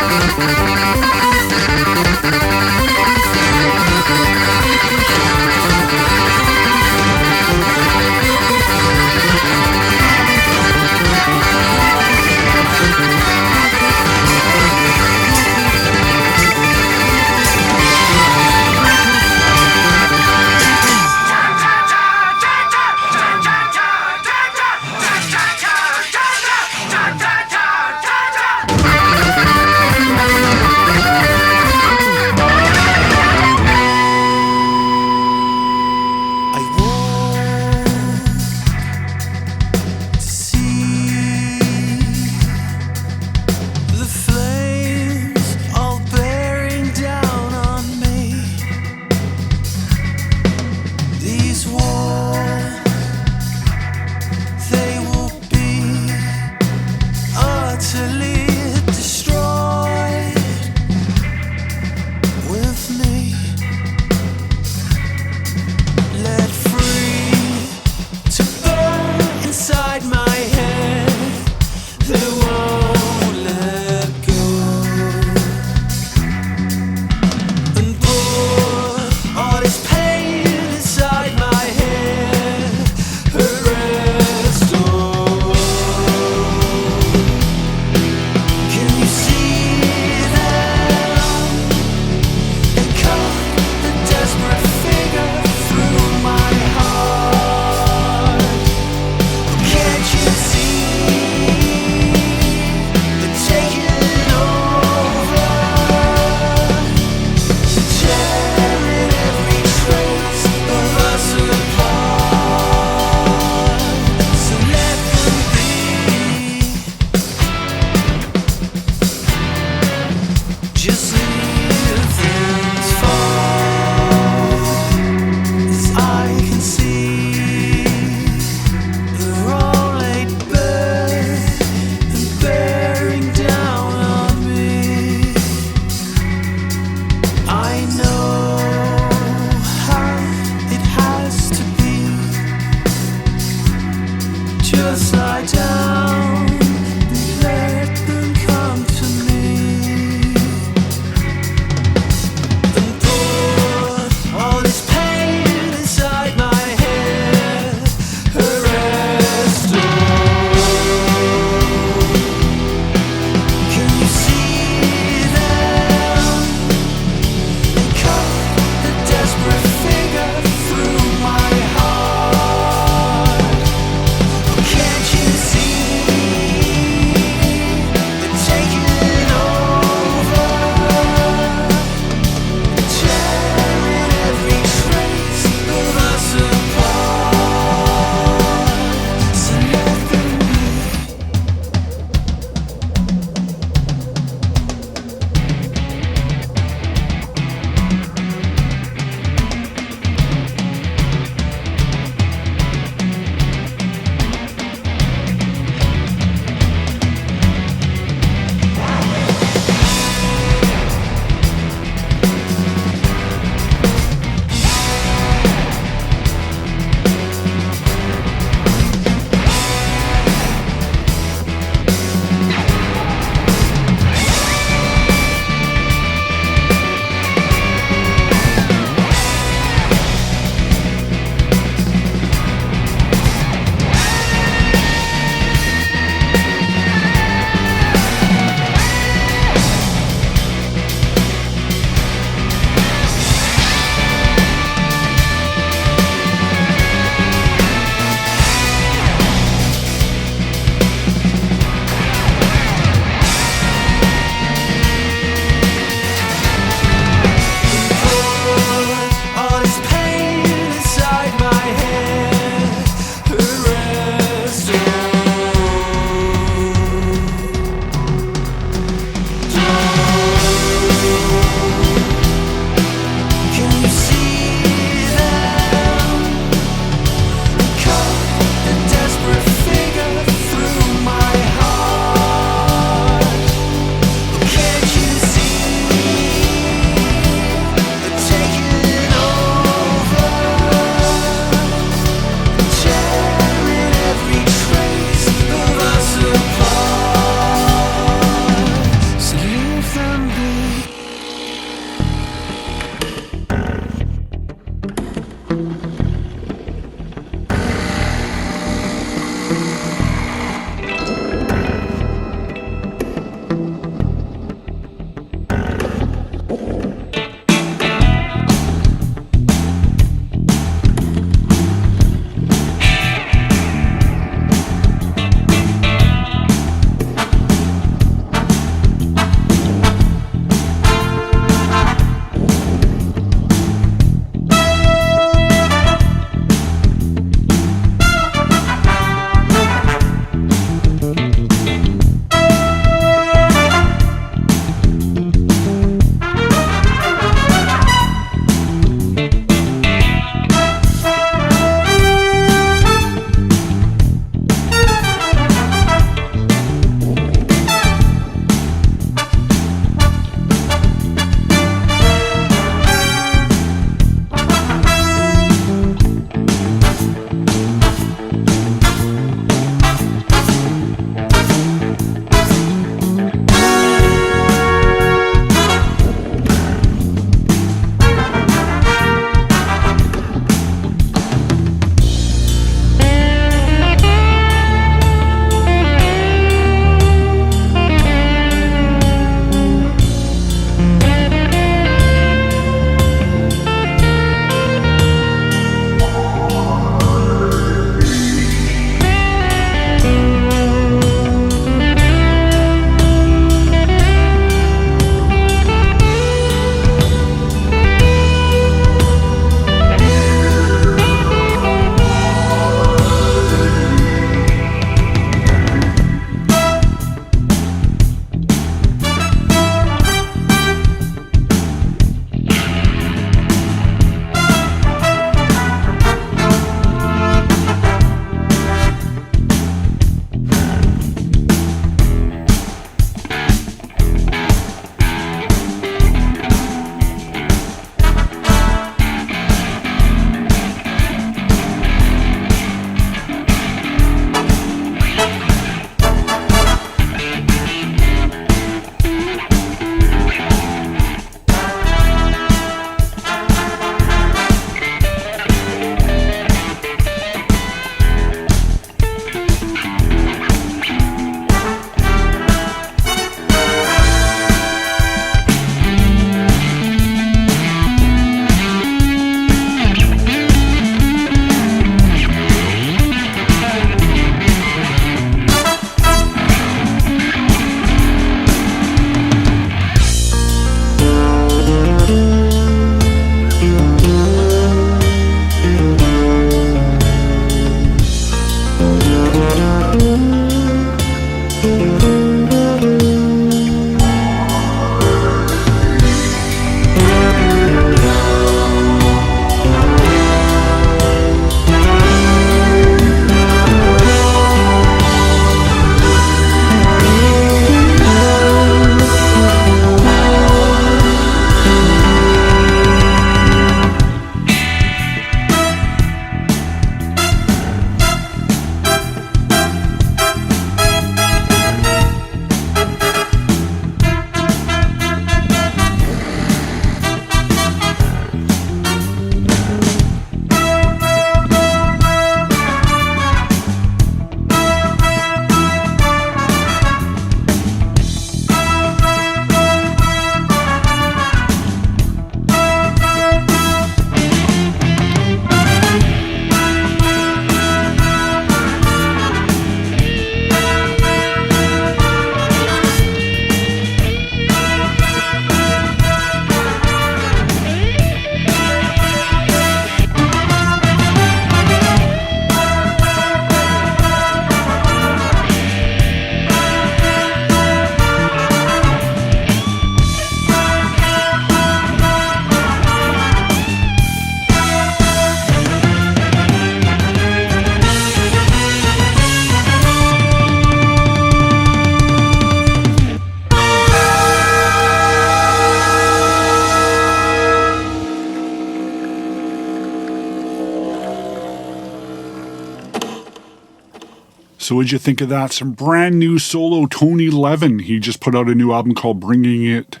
So what'd you think of that? Some brand new solo Tony Levin. He just put out a new album called Bringing It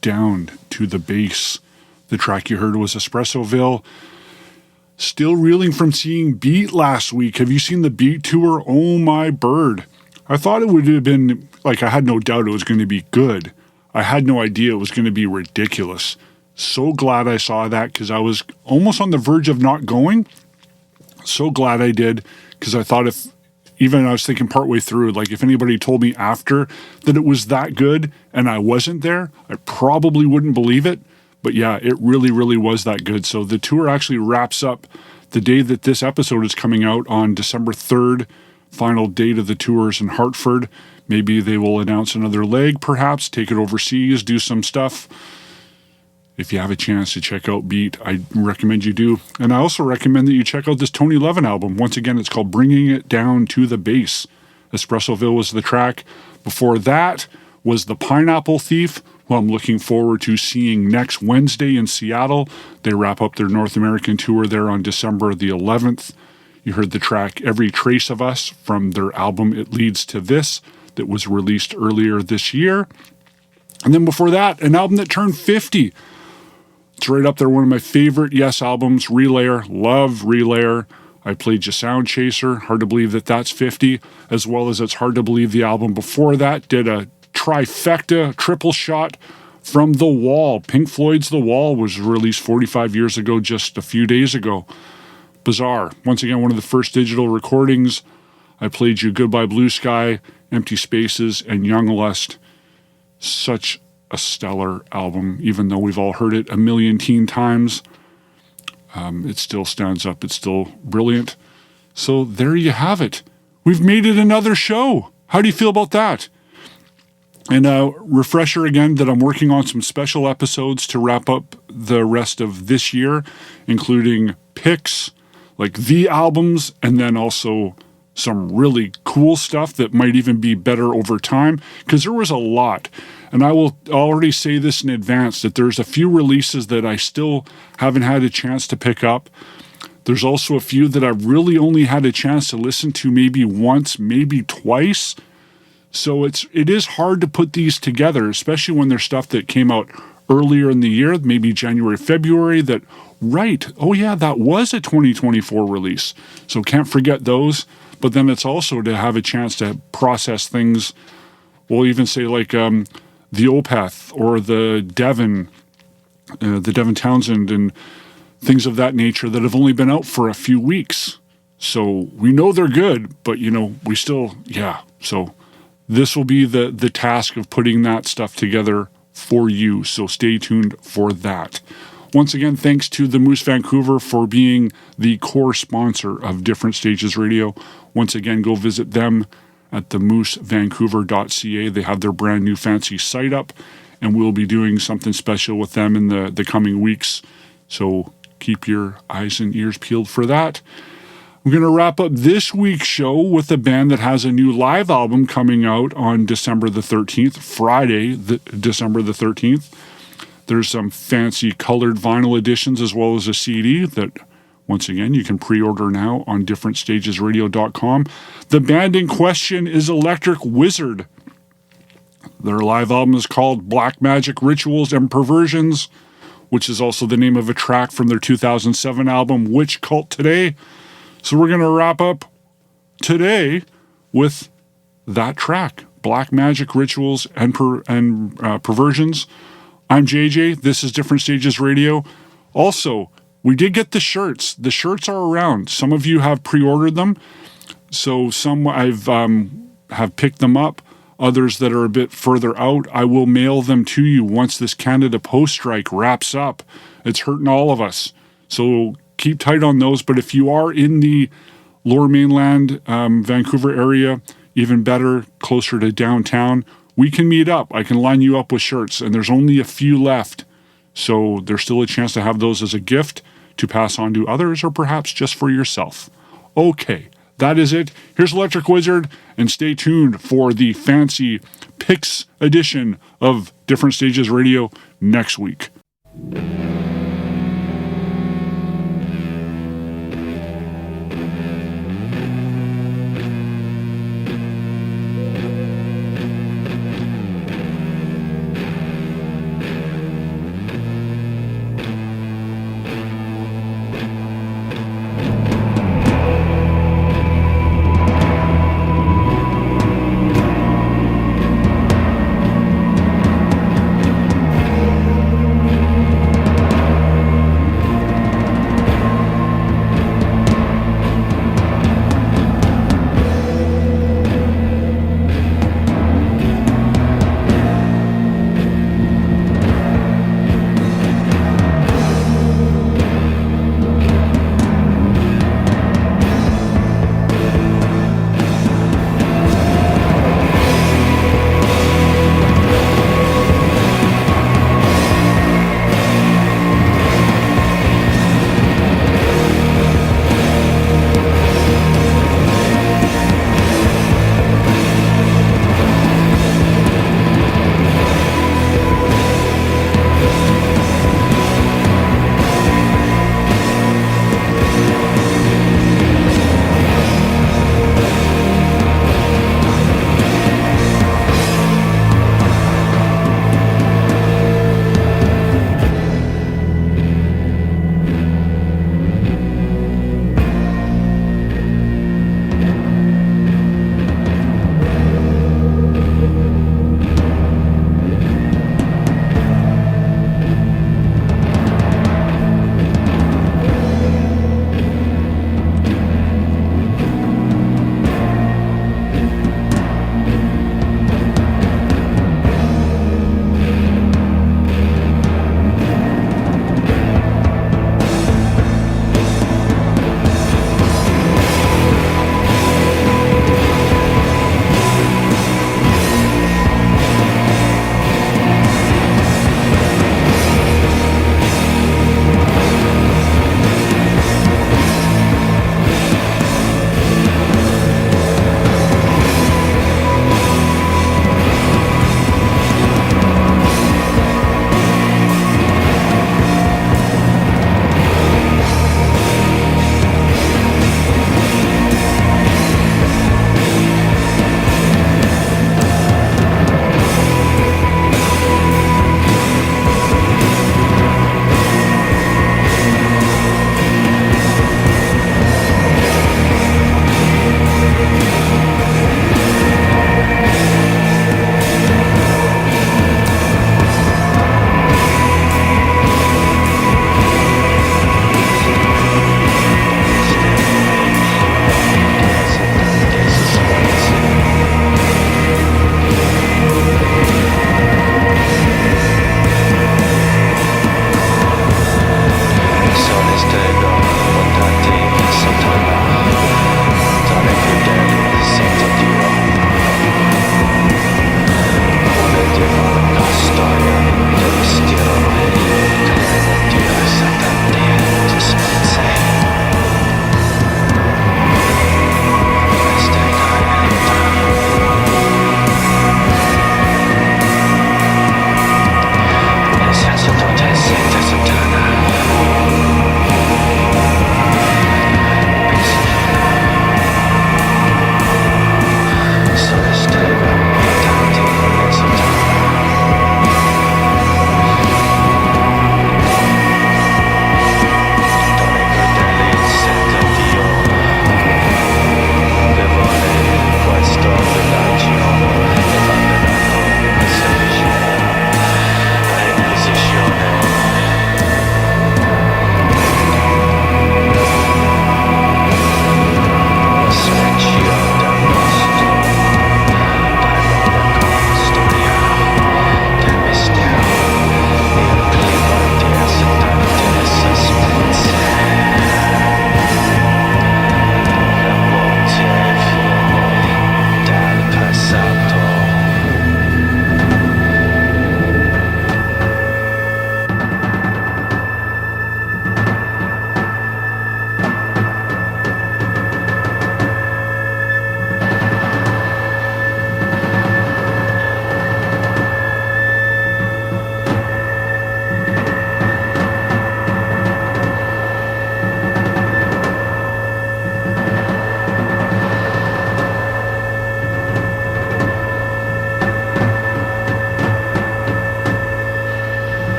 Down to the Base. The track you heard was Espressoville. Still reeling from seeing Beat last week. Have you seen the Beat tour? Oh my bird. I thought it would have been, like, I had no doubt it was going to be good. I had no idea it was going to be ridiculous. So glad I saw that because I was almost on the verge of not going. So glad I did because I thought I was thinking partway through, like if anybody told me after that it was that good and I wasn't there, I probably wouldn't believe it. But yeah, it really, really was that good. So the tour actually wraps up the day that this episode is coming out on December 3rd, final date of the tours in Hartford. Maybe they will announce another leg, perhaps, take it overseas, do some stuff. If you have a chance to check out Beat, I recommend you do. And I also recommend that you check out this Tony Levin album. Once again, it's called Bringing It Down to the Base. Espressoville was the track. Before that was The Pineapple Thief, who I'm looking forward to seeing next Wednesday in Seattle. They wrap up their North American tour there on December the 11th. You heard the track Every Trace of Us from their album It Leads to This that was released earlier this year. And then before that, an album that turned 50. It's right up there, one of my favorite Yes albums, Relayer. Love Relayer. I played you Sound Chaser. Hard to believe that that's 50, as well as it's hard to believe the album before that did a trifecta, triple shot from The Wall. Pink Floyd's The Wall was released 45 years ago, just a few days ago. Bizarre. Once again, one of the first digital recordings. I played you Goodbye Blue Sky, Empty Spaces, and Young Lust. Such a stellar album, even though we've all heard it a million times. It still stands up. It's still brilliant. So there you have it. We've made it another show. How do you feel about that? And a refresher again that I'm working on some special episodes to wrap up the rest of this year, including picks, like the albums, and then also some really cool stuff that might even be better over time, because there was a lot. And I will already say this in advance, that there's a few releases that I still haven't had a chance to pick up. There's also a few that I've really only had a chance to listen to maybe once, maybe twice. So it is hard to put these together, especially when there's stuff that came out earlier in the year, maybe January, February, that, right, oh yeah, that was a 2024 release. So can't forget those. But then it's also to have a chance to process things, we'll even say like the Opeth or the Devin Townsend and things of that nature that have only been out for a few weeks. So we know they're good, but we still, yeah. So this will be the task of putting that stuff together for you. So stay tuned for that. Once again, thanks to the Moose Vancouver for being the core sponsor of Different Stages Radio. Once again, go visit them at theMooseVancouver.ca. They have their brand new fancy site up, and we'll be doing something special with them in the coming weeks. So keep your eyes and ears peeled for that. We're going to wrap up this week's show with a band that has a new live album coming out on December the 13th, Friday, December the 13th. There's some fancy colored vinyl editions as well as a CD that, once again, you can pre-order now on differentstagesradio.com. The band in question is Electric Wizard. Their live album is called Black Magic Rituals and Perversions, which is also the name of a track from their 2007 album, Witch Cult Today. So we're going to wrap up today with that track, Black Magic Rituals and Perversions. I'm JJ. This is Different Stages Radio. Also, we did get the shirts. The shirts are around. Some of you have pre-ordered them. So some I've have picked them up. Others that are a bit further out, I will mail them to you once this Canada Post strike wraps up. It's hurting all of us. So keep tight on those. But if you are in the Lower Mainland, Vancouver area, even better, closer to downtown, we can meet up. I can line you up with shirts, and there's only a few left. So there's still a chance to have those as a gift to pass on to others or perhaps just for yourself. Okay, that is it. Here's Electric Wizard, and stay tuned for the fancy Picks edition of Different Stages Radio next week.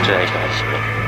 Strega